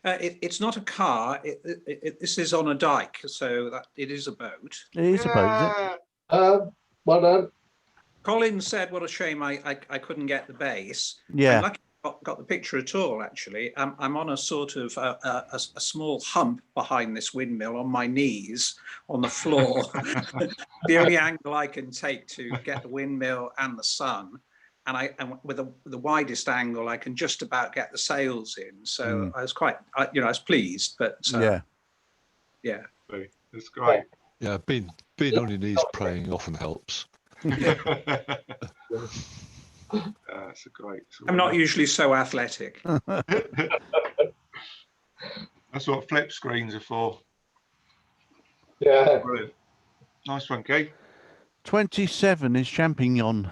It's not a car. This is on a dike, so that it is a boat. It is a boat, is it? Well done. Colin said, "What a shame I couldn't get the base." Yeah. I'm lucky I got the picture at all. Actually, I'm on a sort of a small hump behind this windmill on my knees on the floor. The only angle I can take to get the windmill and the sun. And with the widest angle, I can just about get the sails in. So I was quite, I was pleased. But yeah, it's great. Yeah, being on your knees praying often helps. It's a great. I'm not usually so athletic. That's what flip screens are for. Yeah. Brilliant. Nice one, Keith. 27 is Champignon.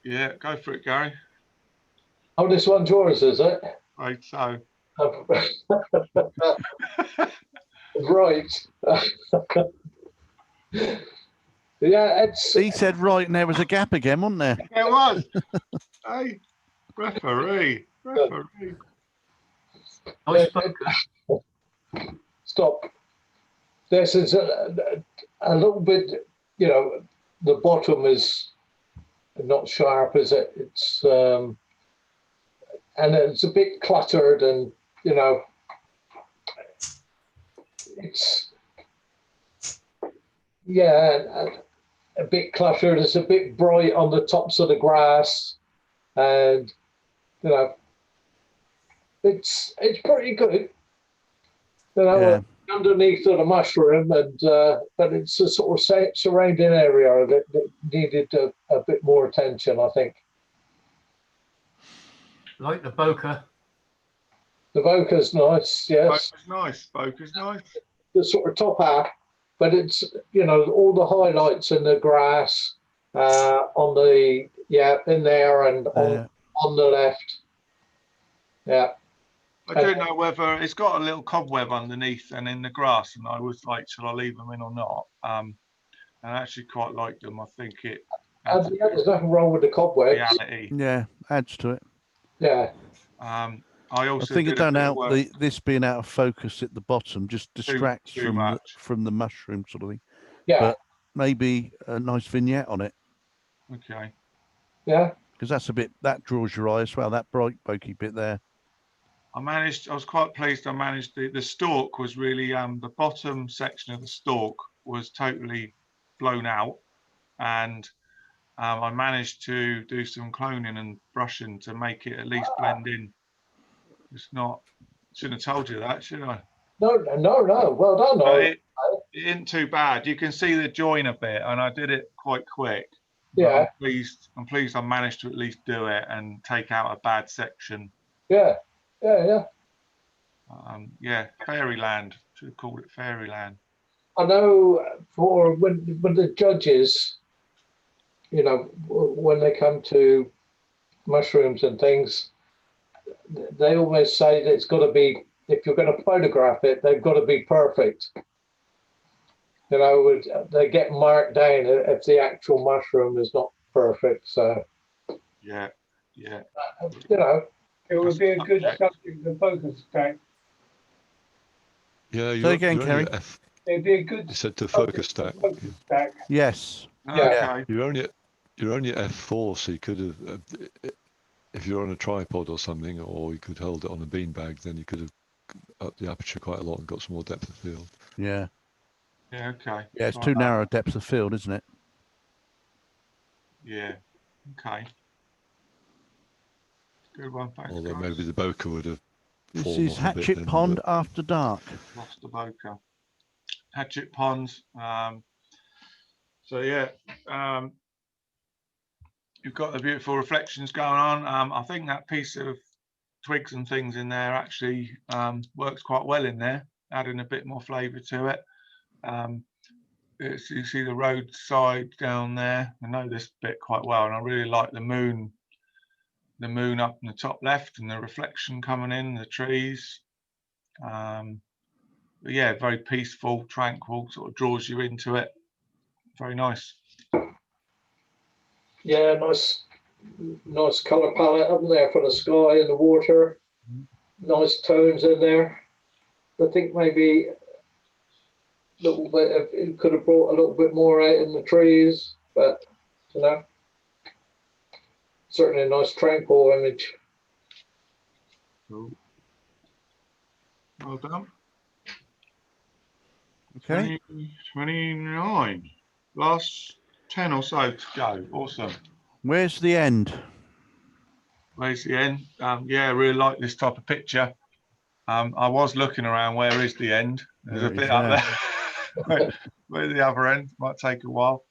Yeah, go for it, Gary. Oh, this one's yours, is it? Right, so. Right. Yeah, it's. He said right, and there was a gap again, wasn't there? There was. Hey, referee. Stop. This is a little bit, the bottom is not sharp, is it? It's and it's a bit cluttered, and it's a bit cluttered. It's a bit bright on the tops of the grass, and it's pretty good. Underneath of the mushroom, and but it's a sort of surrounding area that needed a bit more attention, I think. Like the bokeh. The bokeh's nice, yes. Bokeh's nice. The sort of top half, but it's all the highlights in the grass, on the in there and on the left. Yeah. I don't know whether it's got a little cobweb underneath and in the grass, and I was like, shall I leave them in or not? And I actually quite liked them. I think it. There's nothing wrong with the cobwebs. Reality. Yeah, adds to it. Yeah. I also. I think it don't help this being out of focus at the bottom just distracts too much from the mushroom sort of thing. Yeah. But maybe a nice vignette on it. Okay. Yeah. Because that's a bit, that draws your eye as well, that bright pokey bit there. I was quite pleased I managed, the stalk was really, the bottom section of the stalk was totally blown out, and I managed to do some cloning and brushing to make it at least blend in. It's not, shouldn't have told you that, should I? No, well done. It isn't too bad. You can see the join a bit, and I did it quite quick. Yeah. I'm pleased I managed to at least do it and take out a bad section. Yeah. Yeah, Fairyland. Should have called it Fairyland. I know for when the judges, you know, when they come to mushrooms and things, they always say that it's got to be, if you're going to photograph it, they've got to be perfect. You know, they get marked down if the actual mushroom is not perfect. So, yeah. You know, it would be a good subject to focus stack. Yeah, Say again, Kerry. It'd be a good. You said to focus stack. Yes. Okay. You're only at f4, so you could have, if you're on a tripod or something, or you could hold it on a beanbag, then you could have upped the aperture quite a lot and got some more depth of field. Yeah. Yeah. Okay. Yeah, it's too narrow depth of field, isn't it? Yeah. Okay. Good one. Thanks. Although guys. maybe the bokeh would have. This is Hatchet Pond After Dark. Lost the bokeh. Hatchet Ponds. So yeah, you've got the beautiful reflections going on. I think that piece of twigs and things in there actually works quite well in there, adding a bit more flavour to it. You see the roadside down there. I know this bit quite well, and I really like the moon up in the top left and the reflection coming in the trees. But yeah, very peaceful, tranquil, sort of draws you into it. Very nice. Yeah, nice colour palette up there for the sky and the water. Nice tones in there. I think maybe a little bit of, it could have brought a little bit more out in the trees, but you know, certainly a nice tranquil image. Cool. Well done. Okay. 29. Last 10 or so to go. Awesome. Where's the end? Where's the end? Yeah, I really like this type of picture. I was looking around, where is the end? There's a bit up there. Where's the other end? Might take a while.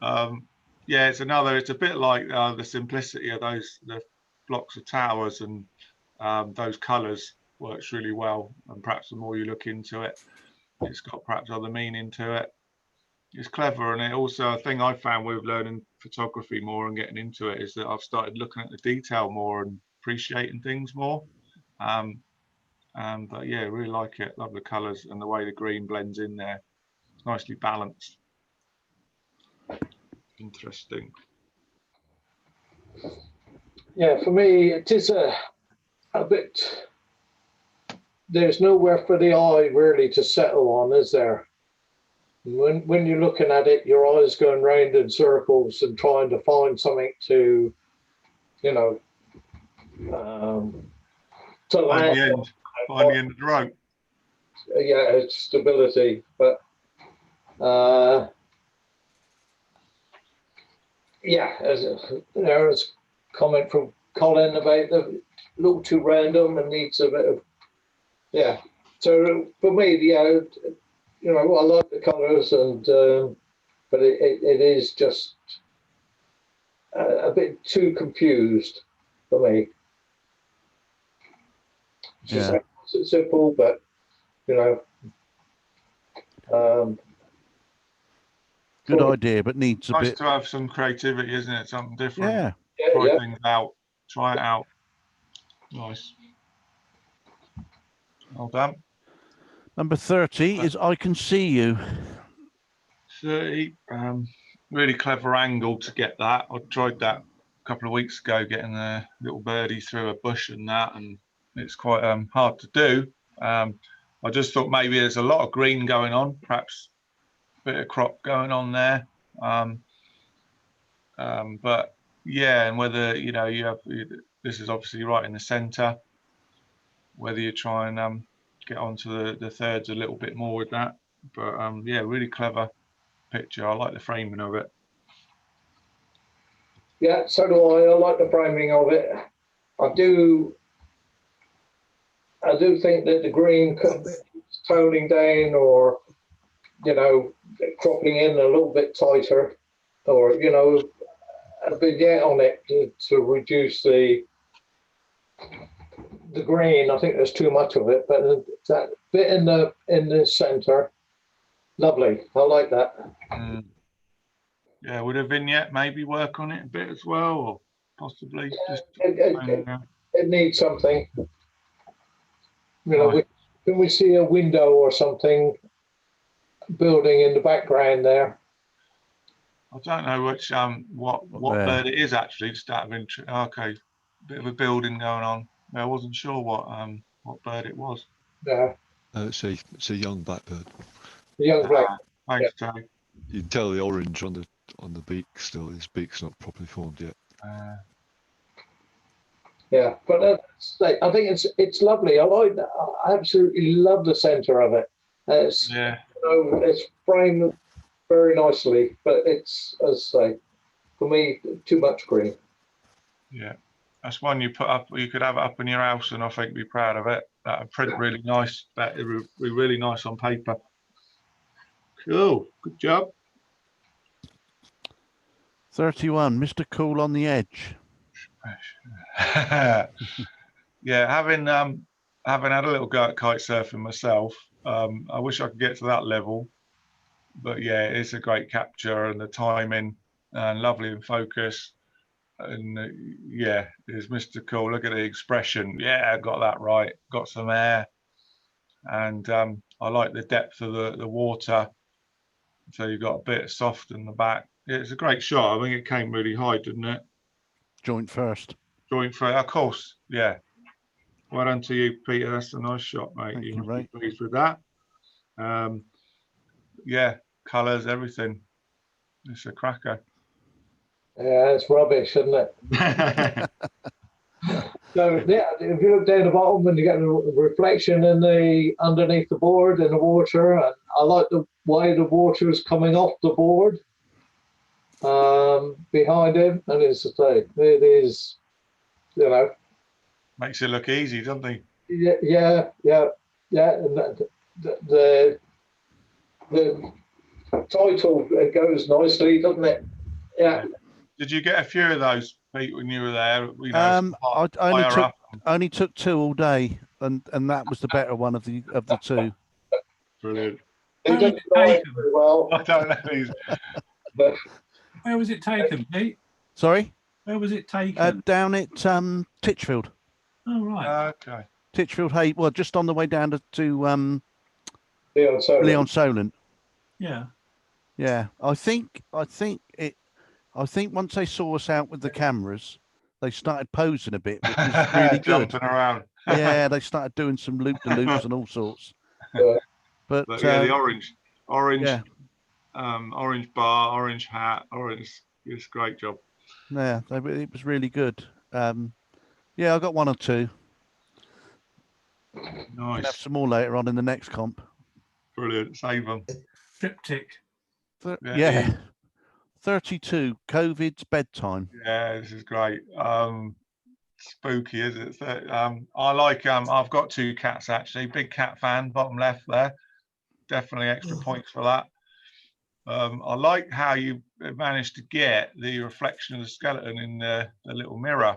Yeah, it's a bit like the simplicity of the blocks of towers, and those colours works really well. And perhaps the more you look into it, it's got perhaps other meaning to it. It's clever, and it also, a thing I found with learning photography more and getting into it is that I've started looking at the detail more and appreciating things more. But yeah, really like it. Love the colours and the way the green blends in there. It's nicely balanced. Interesting. Yeah, for me, it is a bit. There's nowhere for the eye really to settle on, is there? When you're looking at it, your eyes going round in circles and trying to find something to, you know, to Find the end. Find the end of the rope. Yeah, it's stability, but yeah, there's a comment from Colin about the little too random and needs a bit of, yeah. So for me, yeah, you know, I like the colours, and but it is just a bit too confused for me. It's just like, it's simple, but you know, good idea, but needs a nice bit. to have some creativity, isn't it? Something different. Yeah. Try things out. Try it out. Nice. Well done. Number 30 is I Can See You. 30. Really clever angle to get that. I tried that a couple of weeks ago, getting a little birdie through a bush and that, and it's quite hard to do. I just thought maybe there's a lot of green going on, perhaps a bit of crop going on there. But yeah, and whether you know this is obviously right in the centre. Whether you try and get onto the thirds a little bit more with that, but yeah, really clever picture. I like the framing of it. Yeah, so do I. I like the framing of it. I do think that the green toning down, or cropping in a little bit tighter, or a vignette on it to reduce the green. I think there's too much of it, but that bit in the center, lovely. I like that. Yeah, would a vignette maybe work on it a bit as well, or possibly just it needs something. Nice. Can we see a window or something building in the background there? I don't know which what bird it is actually. Just out of interest. Okay, bit of a building going on. I wasn't sure what bird it was. Yeah. It's a young blackbird. The young black. Thanks, Tony. You can tell the orange on the beak still. His beak's not properly formed yet. Yeah, but I think it's lovely. I like that. I absolutely love the centre of it. It's it's framed very nicely, but it's, as I say, for me, too much green. Yeah, that's one you put up. You could have it up in your house, and I think be proud of it. That would print really nice. That would be really nice on paper. Cool, good job. 31, Mr. Cool on the Edge. Yeah, having had a little go at kite surfing myself, I wish I could get to that level. But yeah, it's a great capture, and the timing, and lovely in focus. And yeah, it's Mr. Cool. Look at the expression. Yeah, I got that right. Got some air, and I like the depth of the water. So you've got a bit soft in the back. Yeah, it's a great shot. I think it came really high, didn't it? Joint first. Joint first, of course. Yeah. Well done to you, Peter. That's a nice shot, mate. Thank you, must Ray. be pleased with that. Yeah, colours, everything. It's a cracker. Yeah, it's rubbish, isn't it? So yeah, if you look down the bottom and you get the reflection in underneath the board in the water, and I like the way the water is coming off the board behind him, and it is, Makes it look easy, doesn't it? Yeah. And the title, it goes nicely, doesn't it? Yeah. Did you get a few of those, Pete, when you were there? You know, I only took 2 all day, and that was the better one of the 2. Brilliant. He didn't very well. I don't know these. Where was it taken, Pete? Sorry? Where was it taken? Down at Titchfield. Oh, right. Okay. Titchfield Hay. Well, just on the way down to Leon Solent. Yeah. Yeah. I think once they saw us out with the cameras, they started posing a bit, which was really good. Jumping around. Yeah, they started doing some loop-de-loops and all sorts. But yeah, the orange, yeah. Orange bar, orange hat, orange. It's a great job. Yeah, it was really good. Yeah, I got 1 or 2. Nice. Have some more later on in the next comp. Brilliant. Save them. Triptych. Yeah. 32. COVID's bedtime. Yeah, this is great. Spooky, is it? I like. I've got 2 cats actually. Big cat fan. Bottom left there. Definitely extra points for that. I like how you managed to get the reflection of the skeleton in the little mirror.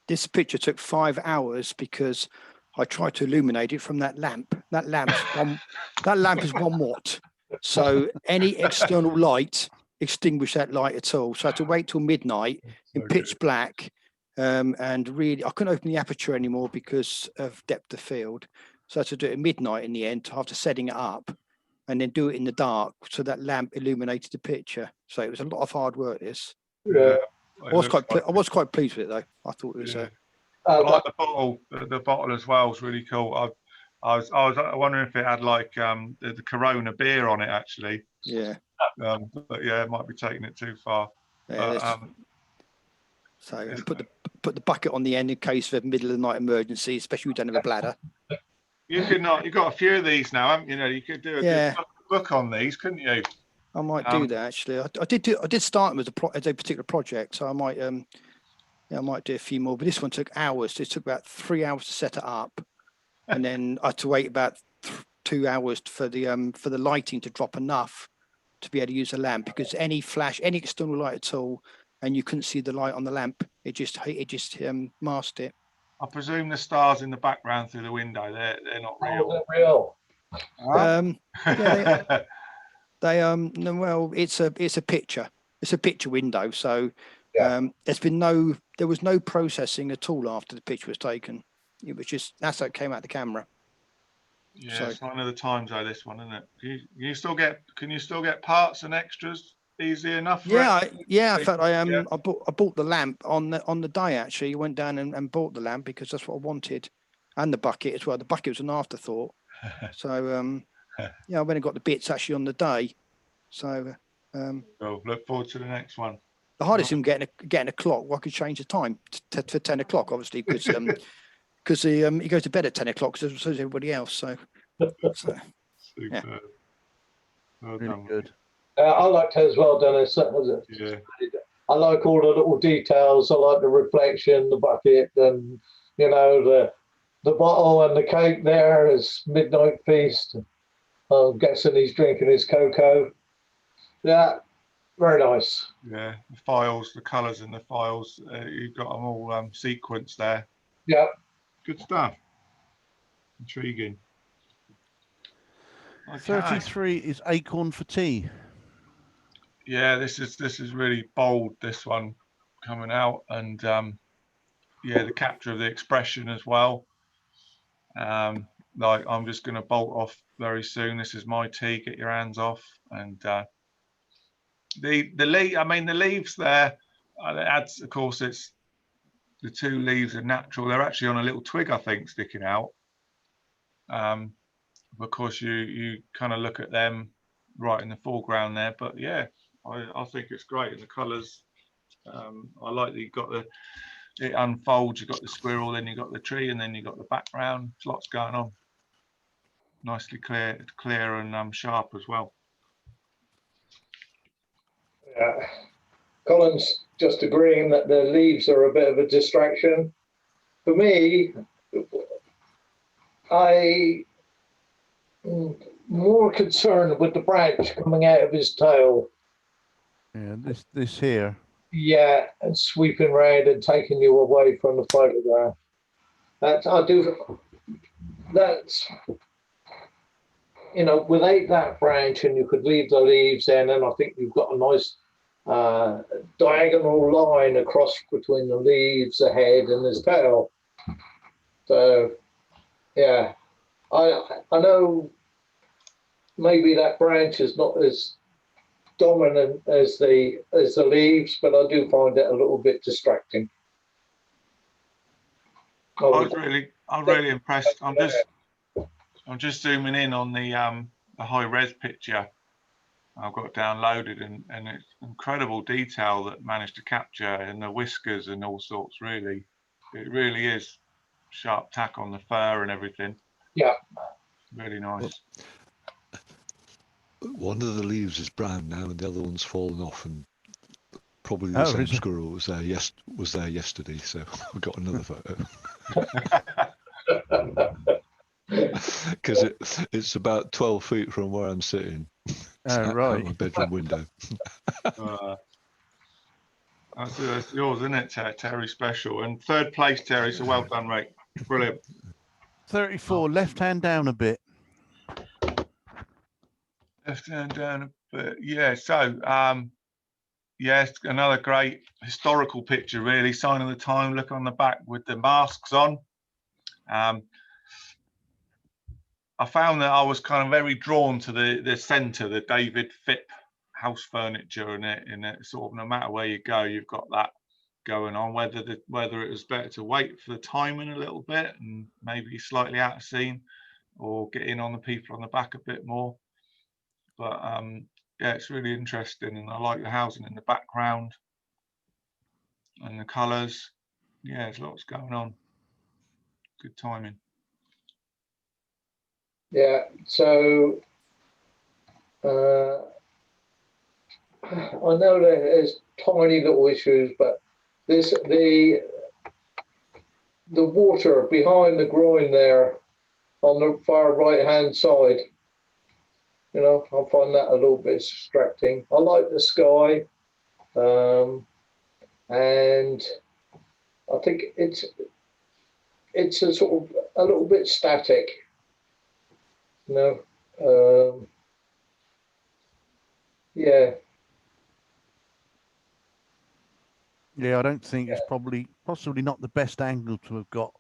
This picture took 5 hours because I tried to illuminate it from that lamp. That lamp is 1 watt. So any external light extinguished that light at all. So I had to wait till midnight in pitch black. And really, I couldn't open the aperture anymore because of depth of field. So I had to do it at midnight in the end after setting it up, and then do it in the dark so that lamp illuminated the picture. So it was a lot of hard work. This. Yeah. I was quite pleased with it though. I thought it was. I like the bottle. The bottle as well is really cool. I was wondering if it had like the Corona beer on it actually. Yeah. But yeah, it might be taking it too far. Yeah, so put the bucket on the end in case of a middle of the night emergency, especially if you don't have a bladder. You could not. You've got a few of these now, haven't you? Know, you could do a good book on these, couldn't you? I might do that actually. I did start them as a particular project, so I might I might do a few more. But this one took hours. It took about 3 hours to set it up, and then I had to wait about 2 hours for the lighting to drop enough to be able to use a lamp, because any flash, any external light at all, and you couldn't see the light on the lamp, it just masked it. I presume the stars in the background through the window, they're not real. Oh, they're real. Huh? No, well, it's a picture. It's a picture window, so there was no processing at all after the picture was taken. It was just, that's how it came out the camera. Yeah, So, it's one of the times though, this one, isn't it? Can you still get parts and extras easy enough? In fact, I bought the lamp on the day. Actually, went down and bought the lamp because that's what I wanted, and the bucket as well. The bucket was an afterthought. So yeah, I went and got the bits actually on the day. So look forward to the next one. the hardest thing getting a clock. Well, I could change the time for 10 o'clock, obviously, because he goes to bed at 10 o'clock, so does everybody else. So yeah, Well really done. good. I liked it as well, Dennis. Yeah. I like all the little details. I like the reflection, the bucket, and the bottle and the cake. There is midnight feast. I'm guessing he's drinking his cocoa. Yeah, very nice. Yeah, the files, the colours in the files, you've got them all sequenced there. Yeah, good stuff. Intriguing. Okay. 33 is Acorn for Tea. Yeah, this is really bold, this one coming out, and yeah, the capture of the expression as well. Like, I'm just going to bolt off very soon. This is my tea. Get your hands off. And the leaf. I mean, the leaves there. It adds, of course, it's the two leaves are natural. They're actually on a little twig, I think, sticking out. Of course, you kind of look at them right in the foreground there. But yeah, I think it's great, and the colours. I like that you've got it unfolds. You've got the squirrel, then you've got the tree, and then you've got the background. There's lots going on. Nicely clear and sharp as well. Yeah. Colin's just agreeing that the leaves are a bit of a distraction. For me, I'm more concerned with the branch coming out of his tail. Yeah, this here. Yeah, and sweeping round and taking you away from the photograph. That's without that branch, and you could leave the leaves in, and I think you've got a nice diagonal line across between the leaves, the head, and his tail. So, yeah, I know maybe that branch is not as dominant as the leaves, but I do find it a little bit distracting. I'm really impressed. I'm just zooming in on the high res picture I've got downloaded, and it's incredible detail that managed to capture, and the whiskers and all sorts. Really, it really is sharp tack on the fur and everything. Yeah, really nice. One of the leaves is brown now, and the other one's fallen off, and probably the same squirrel was there. Was there yesterday, so I got another photo. Because it's about 12 feet from where I'm sitting. Right. Out my bedroom window. That's yours, isn't it, Terry? Special. And third place, Terry. So well done, mate. Brilliant. 34, left hand down a bit. Left hand down a bit. Yeah. So, yes, another great historical picture, really. Sign of the time. Look on the back with the masks on. I found that I was kind of very drawn to the centre, the David Phipp house furniture in it. Sort of, no matter where you go, you've got that going on. Whether it was better to wait for the timing a little bit and maybe slightly out of scene, or get in on the people on the back a bit more. But yeah, it's really interesting, and I like the housing in the background and the colours. Yeah, there's lots going on. Good timing. Yeah, so I know that there's tiny little issues, but the water behind the groin there on the far right hand side, you know, I find that a little bit distracting. I like the sky, and I think it's a sort of a little bit static, you know. Yeah. Yeah, I don't think it's possibly not the best angle to have got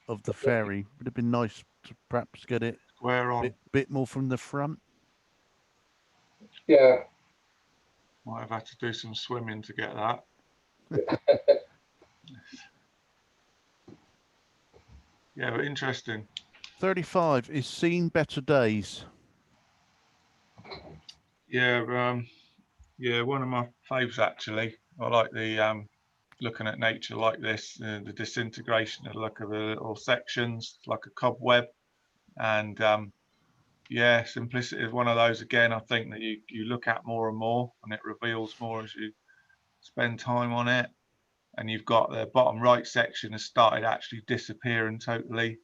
of the ferry. Would have been nice to perhaps get it square on, bit more from the front. Yeah. Might have had to do some swimming to get that. Yeah, but interesting. 35 is seen better days. Yeah, yeah, one of my faves actually. I like the looking at nature like this, the disintegration of the look of the little sections, like a cobweb, and yeah, simplicity is one of those again. I think that you look at more and more, and it reveals more as you spend time on it. And you've got the bottom right section has started actually disappearing totally.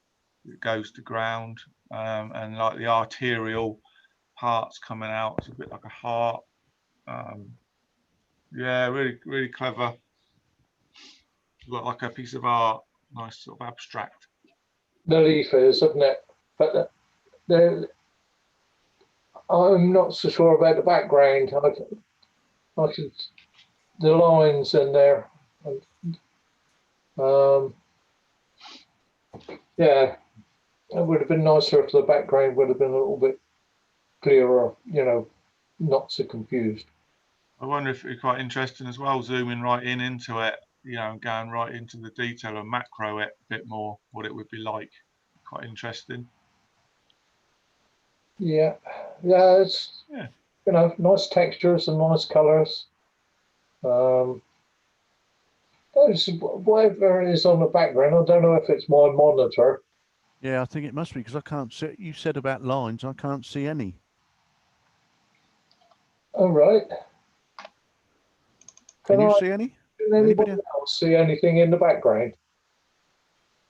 It goes to ground, and like the arterial parts coming out. It's a bit like a heart. Yeah, really clever. Look like a piece of art, nice sort of abstract. The leaf is, isn't it? But I'm not so sure about the background. I can the lines in there. Yeah, it would have been nicer if the background would have been a little bit clearer, you know, not so confused. I wonder if it'd be quite interesting as well, zooming right into it, you know, and going right into the detail and macro it a bit more, what it would be like. Quite interesting. Yeah, it's you know, nice textures and nice colours. Whatever it is on the background, I don't know if it's my monitor. Yeah, I think it must be because I can't see. You said about lines, I can't see any. All right. Can you see any? Can anybody else see anything in the background?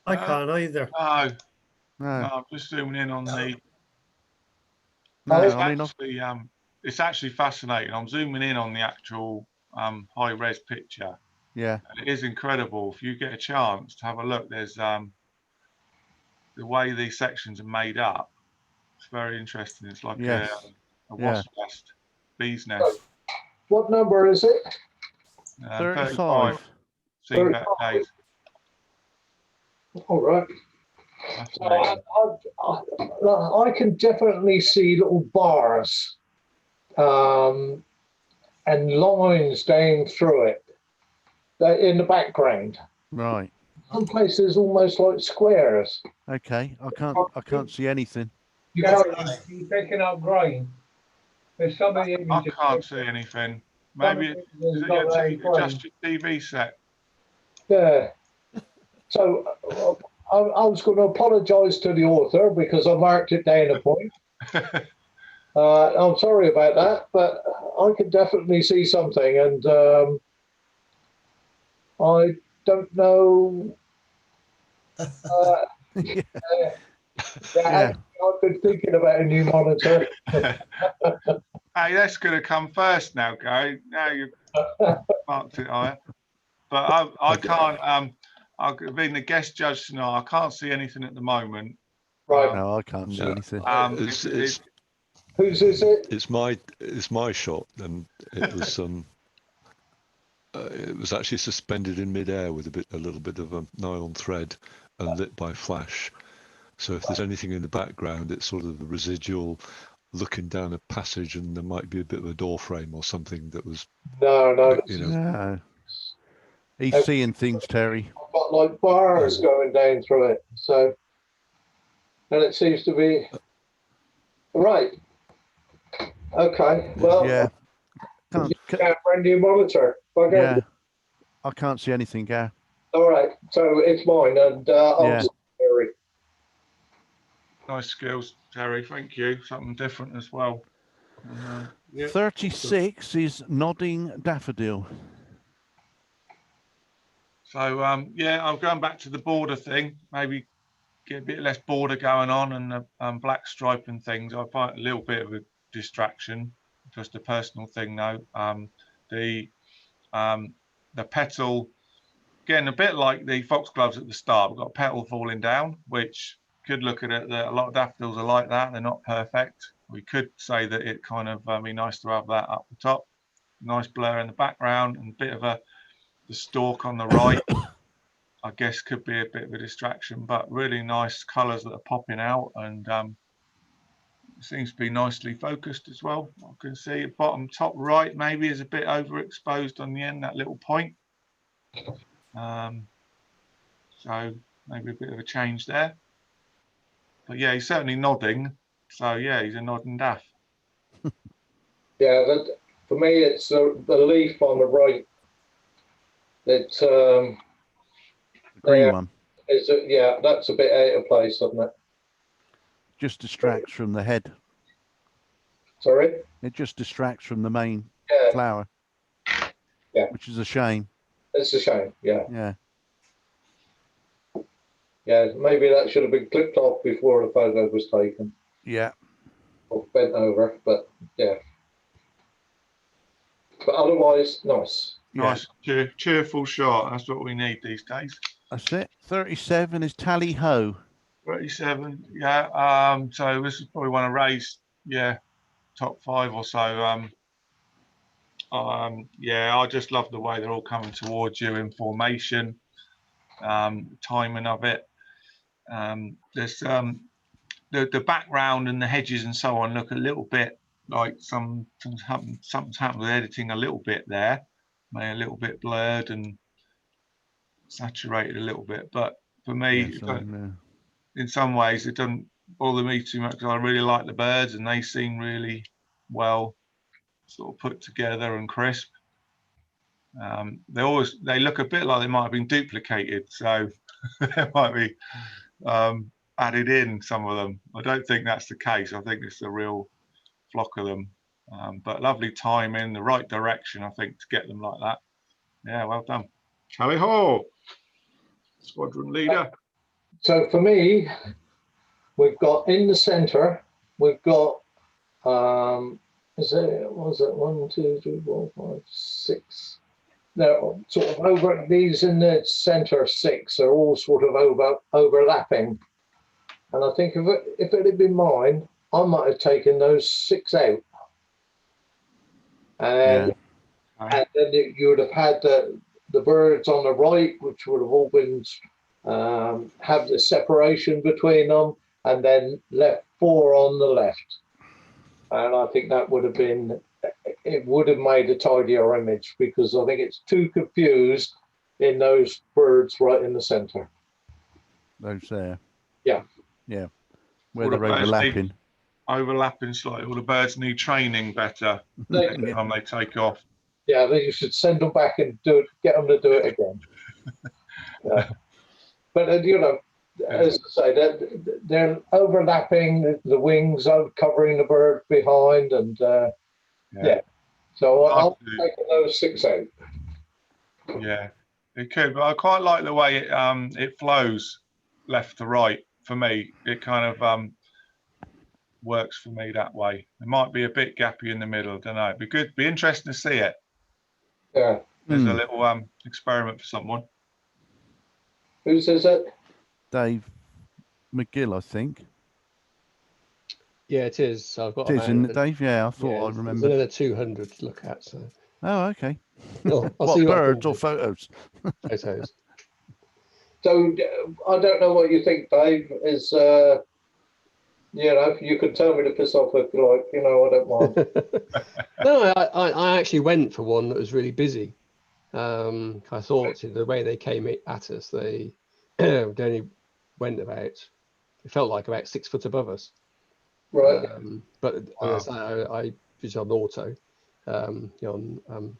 I can't either. No, I'm just zooming in on the. No, it's, I mean, actually, it's actually fascinating. I'm zooming in on the actual high res picture. Yeah. And it is incredible. If you get a chance to have a look, there's the way these sections are made up. It's very interesting. It's like a wasp nest, bee's nest. What number is it? 35. Seen better days. All right. So I can definitely see little bars and lines down through it in the background. Right. Some places almost like squares. Okay, I can't see anything. You're picking up grain. There's some of the I images. can't see anything. Maybe is it your just your TV set? Yeah. So I was going to apologise to the author because I marked it down a point. I'm sorry about that, but I could definitely see something, and I don't know. I've been thinking about a new monitor. Hey, that's going to come first now, Gary. Now you've marked it higher. But I can't. I've been the guest judge tonight. I can't see anything at the moment. Right. No, I can't see anything. Whose is it? It's my shot, and it was it was actually suspended in midair with a little bit of a nylon thread and lit by flash. So if there's anything in the background, it's sort of the residual looking down a passage, and there might be a bit of a door frame or something that was. No. No. He's seeing things, Terry. I've got like bars going down through it, so, and it seems to be right. Okay, well, Yeah. you can't bring your monitor. Yeah. I can't see anything, Gar. All right, so it's mine, and I'll Yeah. Terry. Nice skills, Terry. Thank you. Something different as well. Yeah. 36 is Nodding Daffodil. So yeah, I'm going back to the border thing. Maybe get a bit less border going on, and the black stripe and things. I find a little bit of a distraction. Just a personal thing, though. The petal, again, a bit like the foxgloves at the start. We've got a petal falling down, which could look at it that a lot of daffodils are like that. They're not perfect. We could say that it kind of be nice to have that up the top, nice blur in the background, and a bit of the stalk on the right. I guess could be a bit of a distraction, but really nice colours that are popping out, and it seems to be maybe focused as well. I can see bottom top right maybe is a bit overexposed on the end, that little point. So maybe a bit of a change there. But yeah, he's certainly nodding. So yeah, he's a nodding daff. Yeah, that, for me, it's the leaf on the right. It's the green one. Yeah, that's a bit out of place, doesn't it? Just distracts from the head. Sorry? It just distracts from the main flower. Yeah. Which is a shame. It's a shame, yeah. Yeah. Yeah, maybe that should have been clipped off before the photo was taken. Yeah. Or bent over, but yeah. But otherwise, nice. Nice, cheerful shot. That's what we need these days. That's it. 37 is Tally Ho. 37, yeah. So this is probably one of Ray's, top 5 or so. Yeah, I just love the way they're all coming towards you in formation. Timing of it. There's the background and the hedges and so on look a little bit like something's happened with editing a little bit there, maybe a little bit blurred and saturated a little bit. But for me, in some ways, it doesn't bother me too much because I really like the birds and they seem really well sort of put together and crisp. They look a bit like they might have been duplicated, so they might be added in, some of them. I don't think that's the case. I think it's a real flock of them. But lovely timing, the right direction, I think, to get them like that. Yeah, well done. Tally ho, squadron leader. So for me, we've got in the centre, we've got was it 1, 2, 3, 4, 5, 6. They're sort of over, these in the centre 6 are all sort of overlapping. And I think if it had been mine, I might have taken those 6 out. And then you would have had the birds on the right, which would have all been have the separation between them, and then left 4 on the left. And I think that would have been, it would have made a tidier image, because I think it's too confused in those birds right in the centre. Those there. Yeah. Yeah. Where they're overlapping. Overlapping slightly. All the birds need training better next time they take off. Yeah, then you should send them back and get them to do it again. But you know, as I say, they're overlapping. The wings are covering the bird behind, and so I'll take those 6 out. Yeah, it could, but I quite like the way it flows left to right. For me, it kind of works for me that way. It might be a bit gappy in the middle. I don't know. It'd be good. Be interesting to see it. Yeah. There's a little experiment for someone. Who says that? Dave McGill, I think. Yeah, it is. So I've got. It is, isn't it, Dave? Yeah, I thought I remember. There's another 200 to look at. So. Oh, okay. Well, what, birds or photos? Photos. So I don't know what you think, Dave. Is you know, you could tell me to piss off if you like. You know, I don't mind. No, I actually went for one that was really busy. I thought the way they came at us, they only went about. It felt like about 6 foot above us. Right. But as I which is on auto, on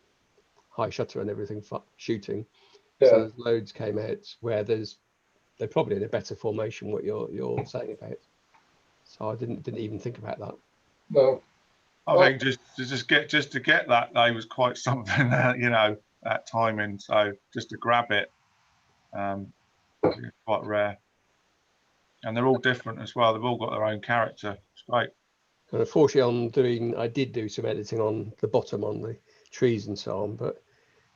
high shutter and everything for shooting. Yeah. So there's loads came out where they're probably in a better formation, what you're saying about. So I didn't even think about that. No. I think just to get that day was quite something, that timing. So just to grab it, quite rare. And they're all different as well. They've all got their own character. It's great. And unfortunately, I did do some editing on the bottom, on the trees and so on, but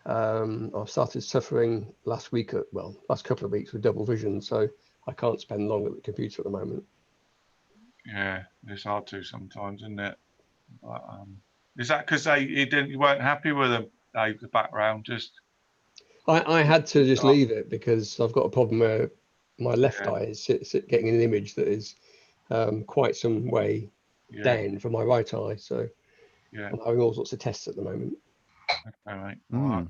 I've started suffering last couple of weeks with double vision, so I can't spend long at the computer at the moment. Yeah, it's hard to sometimes, isn't it? But, is that because you weren't happy with them, Dave, the background? Just I had to just leave it because I've got a problem where my left eye is getting an image that is quite some way down from my right eye. So I'm having all sorts of tests at the moment. Okay, mate. All right.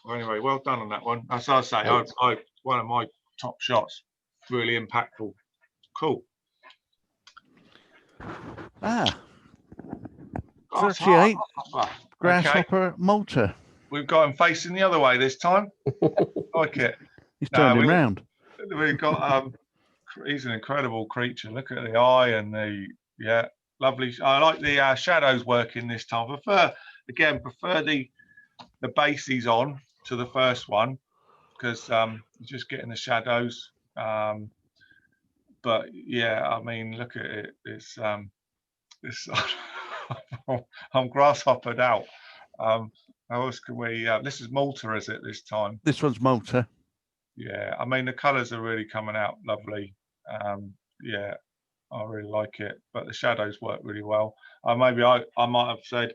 Well, anyway, well done on that one. As I say, I one of my top shots. Really impactful. Cool. 38. Grasshopper Malta. We've got him facing the other way this time. Like it. He's turned him round. We've got he's an incredible creature. Look at the eye and lovely. I like the shadows working this time. Prefer the bases on to the first one because you're just getting the shadows. But yeah, I mean, look at it. It's I'm grasshoppered out. How else can we? This is Malta, is it this time? This one's Malta. Yeah, I mean the colours are really coming out lovely. Yeah, I really like it. But the shadows work really well. Maybe I might have said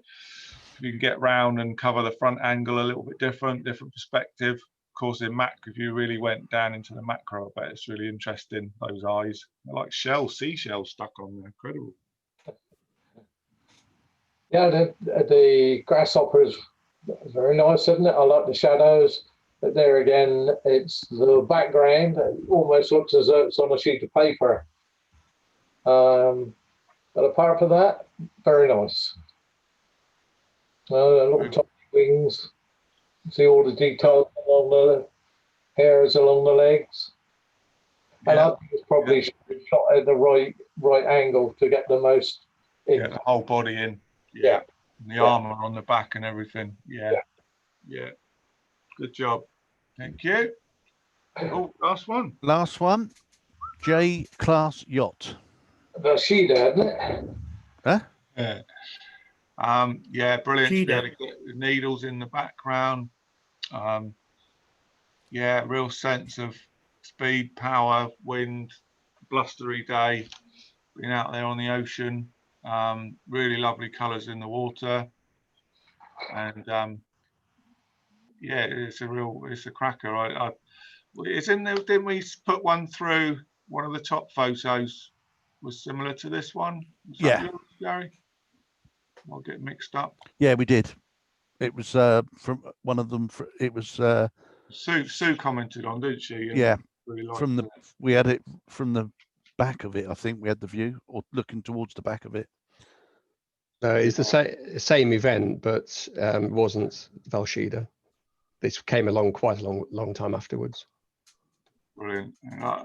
if you can get round and cover the front angle a little bit different perspective. Of course, in Mac, if you really went down into the macro, I bet it's really interesting. Those eyes, they're like seashells stuck on there. Incredible. Yeah, the grasshopper is very nice, isn't it? I like the shadows. But there again, it's the background. It almost looks as though it's on a sheet of paper. But apart from that, very nice. Little tiny wings. See all the details along the hairs along the legs. And I think it's probably shot at the right angle to get the most. Get the whole body in. Yeah. And the armor on the back and everything. Yeah. Good job. Thank you. Oh, last one. Last one. J-class yacht. Valshida, isn't it? Huh? Yeah. Brilliant. To be Cheetah. able to get the needles in the background. Yeah, real sense of speed, power, wind, blustery day, being out there on the ocean. Really lovely colours in the water, and yeah, it's a cracker. It's in there. Didn't we put one through? One of the top photos was similar to this one. Was that yours, Gary? I'll get mixed up. Yeah, we did. It was from one of them. It was Sue commented on, didn't she? Yeah, really from we had it from the back of it. I think we had the view, or looking towards the back of it. It's the same event, but it wasn't Valshida. This came along quite a long time afterwards. Brilliant.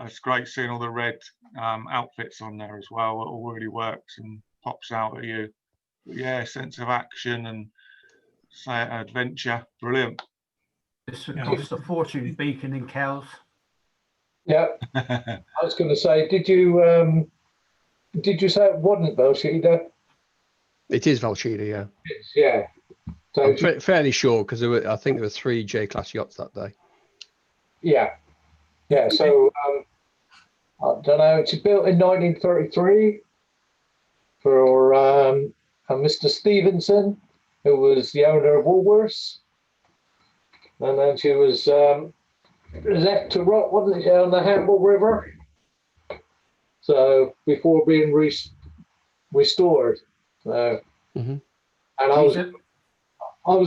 It's great seeing all the red outfits on there as well. It all really works and pops out at you. But yeah, sense of action and adventure. Brilliant. This would cost a fortune, beacon in Kells. Yeah. I was going to say, did you say it wasn't Valshida? It is Valshida, yeah. Yeah. So I'm fairly sure because I think there were 3 J-class yachts that day. Yeah. Yeah. So I don't know. It's built in 1933 for Mr. Stevenson, who was the owner of Woolworths, and then she was left to rot, wasn't it, on the Hamble River? So before being restored. So, and I was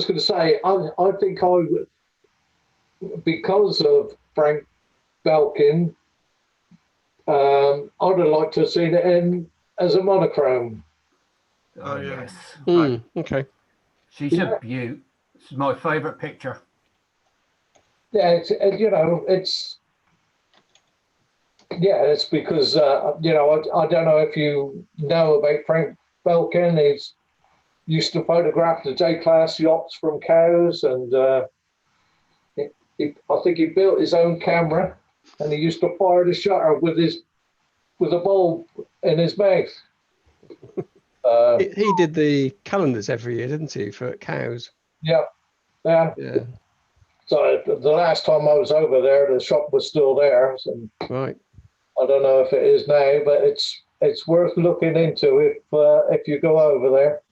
going to say, I think I would, because of Frank Belkin, I'd have liked to have seen it in as a monochrome. Oh, yes. Okay. She's a beaut. It's my favourite picture. Yeah, it's because I don't know if you know about Frank Belkin. He's used to photograph the J-class yachts from cows, and I think he built his own camera, and he used to fire the shutter with a bulb in his mouth. He did the calendars every year, didn't he, for cows? Yeah. So the last time I was over there, the shop was still there. So right. I don't know if it is now, but it's worth looking into if you go over there.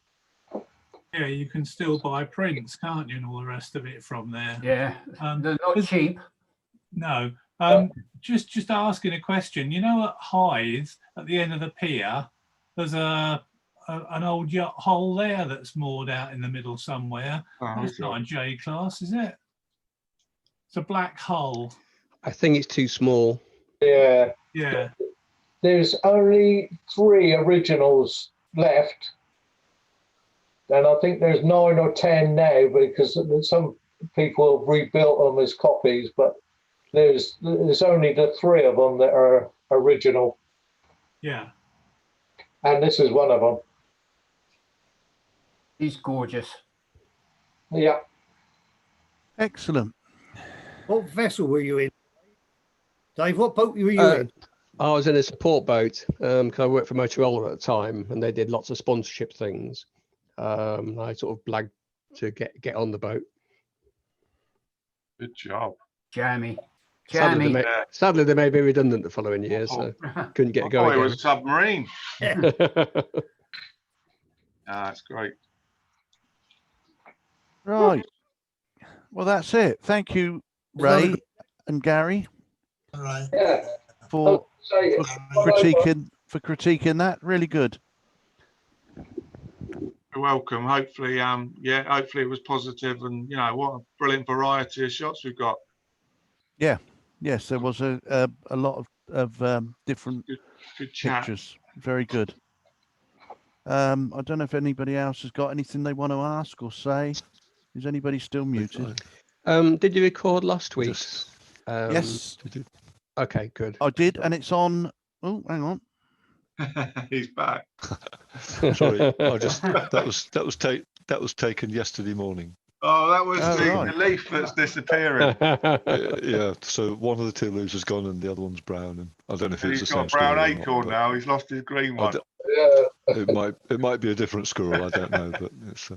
Yeah, you can still buy prints, can't you, and all the rest of it from there. Yeah, they're not cheap. No. Just asking a question. You know, at Hythe, at the end of the pier, there's an old yacht hull there that's moored out in the middle somewhere. That's not a J class, is it? It's a black hull. I think it's too small. Yeah. Yeah. There's only 3 originals left. And I think there's 9 or 10 now because some people have rebuilt them as copies, but there's only the 3 of them that are original. Yeah. And this is one of them. He's gorgeous. Yeah. Excellent. What vessel were you in? Dave, what boat were you in? I was in a support boat because I worked for Motorola at the time, and they did lots of sponsorship things. I sort of blagged to get on the boat. Good job. Jammy. Sadly, they made me redundant the following year, so couldn't get going. It was submarine. That's great. Right. Well, that's it. Thank you, Ray and Gary, Right. for critiquing that. Really good. You're welcome. Hopefully, hopefully it was positive, and what a brilliant variety of shots we've got. Yeah. Yes, there was a lot of different good chat. pictures. Very good. I don't know if anybody else has got anything they want to ask or say. Is anybody still muted? Did you record last week? Yes. Okay, good. I did, and it's on. Oh, hang on. He's back. Sorry, that was taken yesterday morning. Oh, that was the leaf that's disappearing. Yeah, so one of the 2 leaves has gone and the other one's brown, and I don't know if it's the same. He's got a brown squirrel or acorn not, now. He's lost his green one. It might be a different squirrel. I don't know, but it's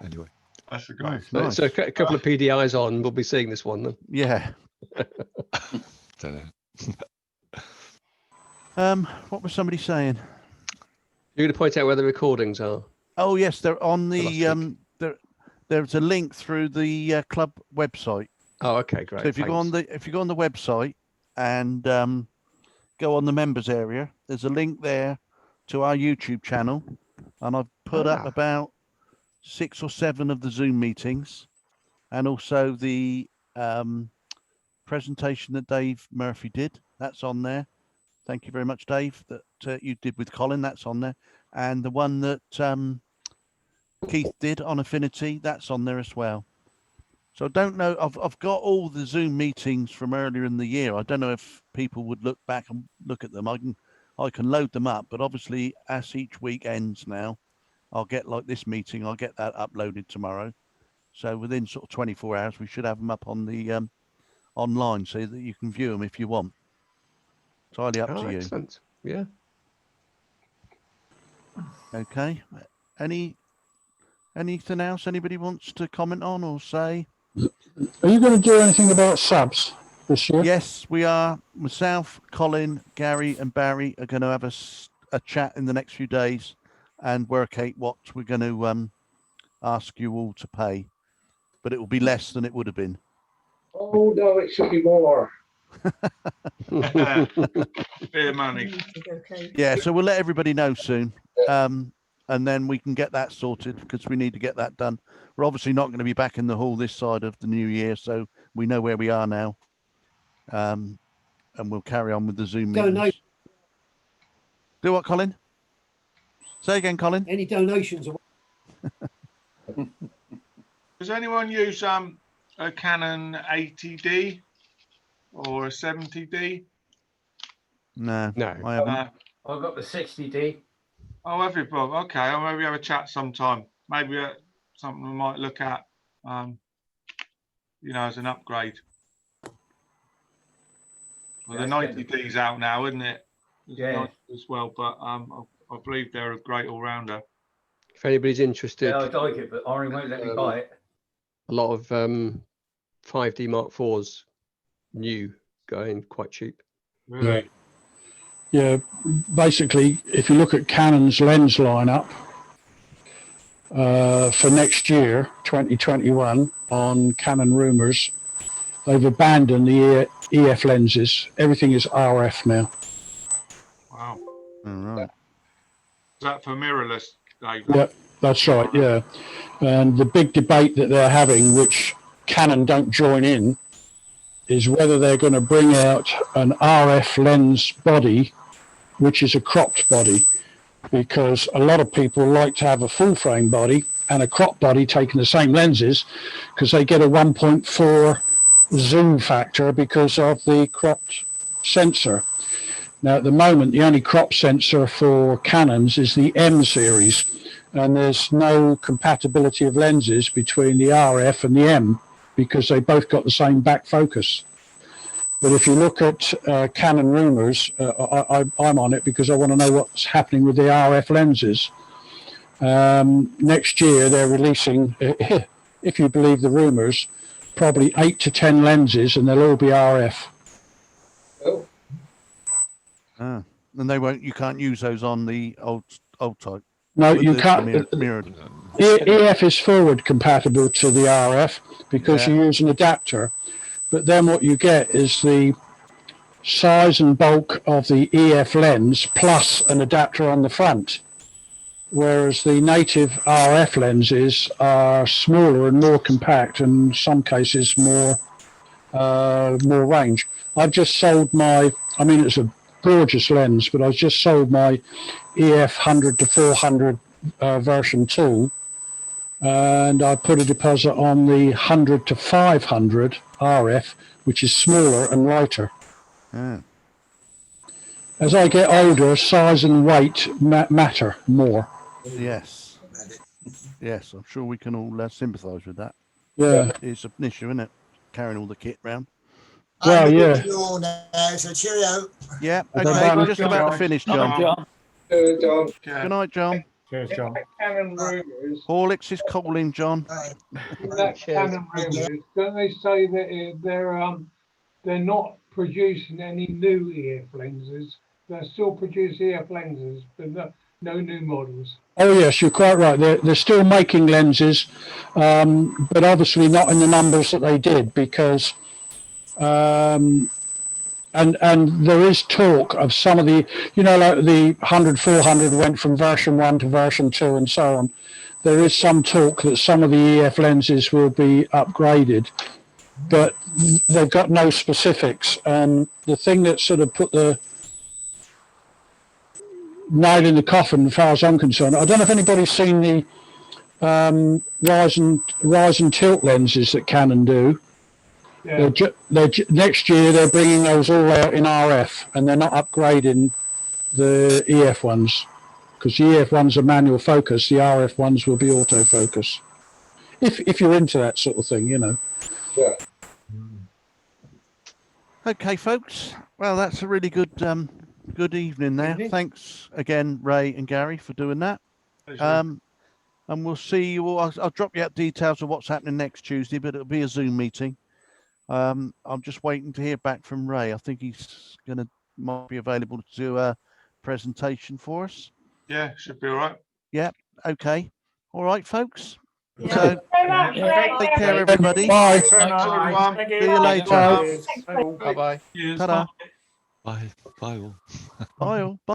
anyway. That's a great. Nice. So a couple of PDIs on. We'll be seeing this one then. Yeah. Don't know. What was somebody saying? You're going to point out where the recordings are. Oh yes, they're on the there's a link through the club website. Oh, okay, great. So if you go on the website and go on the members area, there's a link there to our YouTube channel, and I've put up about 6 or 7 of the Zoom meetings, and also the presentation that Dave Murphy did. That's on there. Thank you very much, Dave. That you did with Colin. That's on there, and the one that Keith did on Affinity. That's on there as well. So I don't know. I've got all the Zoom meetings from earlier in the year. I don't know if people would look back and look at them. I can load them up, but obviously as each week ends now, I'll get like this meeting. I'll get that uploaded tomorrow. So within sort of 24 hours, we should have them up on the online so that you can view them if you want. Entirely up to you. Excellent. Yeah. Okay. Anything else anybody wants to comment on or say? Are you going to do anything about subs this year? Yes, we are. Myself, Colin, Gary and Barry are going to have a chat in the next few days and work out what we're going to ask you all to pay. But it will be less than it would have been. Oh, no, it should be more. Fair money. Yeah, so we'll let everybody know soon. And then we can get that sorted because we need to get that done. We're obviously not going to be back in the hall this side of the new year, so we know where we are now. And we'll carry on with the Zoom meetings. Donate. Do what, Colin? Say again, Colin. Any donations? Does anyone use a Canon 80D or a 70D? No, No, I haven't. I've got the 60D. Oh, have you, Bob? Okay, I'll maybe have a chat sometime. Maybe something we might look at, you know, as an upgrade. Well, the 90D's out now, isn't it? Yeah. As well, but I believe they're a great all-rounder. If anybody's interested, Yeah, I'd like it, but Ari won't let me buy it. a lot of 5D Mark IVs new going quite cheap. Really? Yeah, basically, if you look at Canon's lens lineup for next year, 2021, on Canon Rumors, they've abandoned the EF lenses. Everything is RF now. Wow. All right. Is that for mirrorless, Dave? Yeah, that's right. Yeah, and the big debate that they're having, which Canon don't join in, is whether they're going to bring out an RF lens body, which is a cropped body, because a lot of people like to have a full frame body and a crop body taking the same lenses, because they get a 1.4 zoom factor because of the cropped sensor. Now, at the moment, the only crop sensor for Canons is the M series, and there's no compatibility of lenses between the RF and the M because they both got the same back focus. But if you look at Canon Rumors, I'm on it because I want to know what's happening with the RF lenses. Next year, they're releasing, if you believe the rumors, probably 8 to 10 lenses, and they'll all be RF. Oh. Ah, and they won't. You can't use those on the old type. No, with you the can't. mirrored. EF is forward compatible to the RF because Yeah. you use an adapter. But then what you get is the size and bulk of the EF lens plus an adapter on the front. Whereas the native RF lenses are smaller and more compact, and in some cases more range. I've just sold my, I mean, it's a gorgeous lens, but I've just sold my EF 100 to 400 version 2, and I put a deposit on the 100 to 500 RF, which is smaller and lighter. Ah. As I get older, size and weight matter more. Yes. Yes, I'm sure we can all sympathise with that. Yeah. It's an issue, isn't it? Carrying all the kit round. Well, yeah. You now, so cheerio. Yeah, Okay, okay, we're bye, just John. about to finish, John. John. Good night, John. Cheers, John. Canon Rumors. Horlicks is calling, John. In that Canon Rumors, don't they say that they're not producing any new EF lenses? They still produce EF lenses, but no new models. Oh yes, you're quite right. They're still making lenses, but obviously not in the numbers that they did, because and there is talk of some of the, you know, like the 100 400 went from version 1 to version 2 and so on. There is some talk that some of the EF lenses will be upgraded, but they've got no specifics. And the thing that sort of put the nail in the coffin, as far as I'm concerned, I don't know if anybody's seen the rise and tilt lenses that Canon do. Yeah. Next year they're bringing those all out in RF, and they're not upgrading the EF ones, because the EF ones are manual focus. The RF ones will be autofocus. If you're into that sort of thing, you know. Yeah. Okay, folks. Well, that's a really good good evening there. Thanks again, Ray and Gary, for doing that. And we'll see you all. I'll drop you out details of what's happening next Tuesday, but it'll be a Zoom meeting. I'm just waiting to hear back from Ray. I think he's might be available to do a presentation for us. Yeah, should be all right. Yeah. Okay. All right, folks. Yeah. So take care, everybody. Bye. See you later. Bye bye. Ta-da. Bye. Bye all. Bye all. Bye.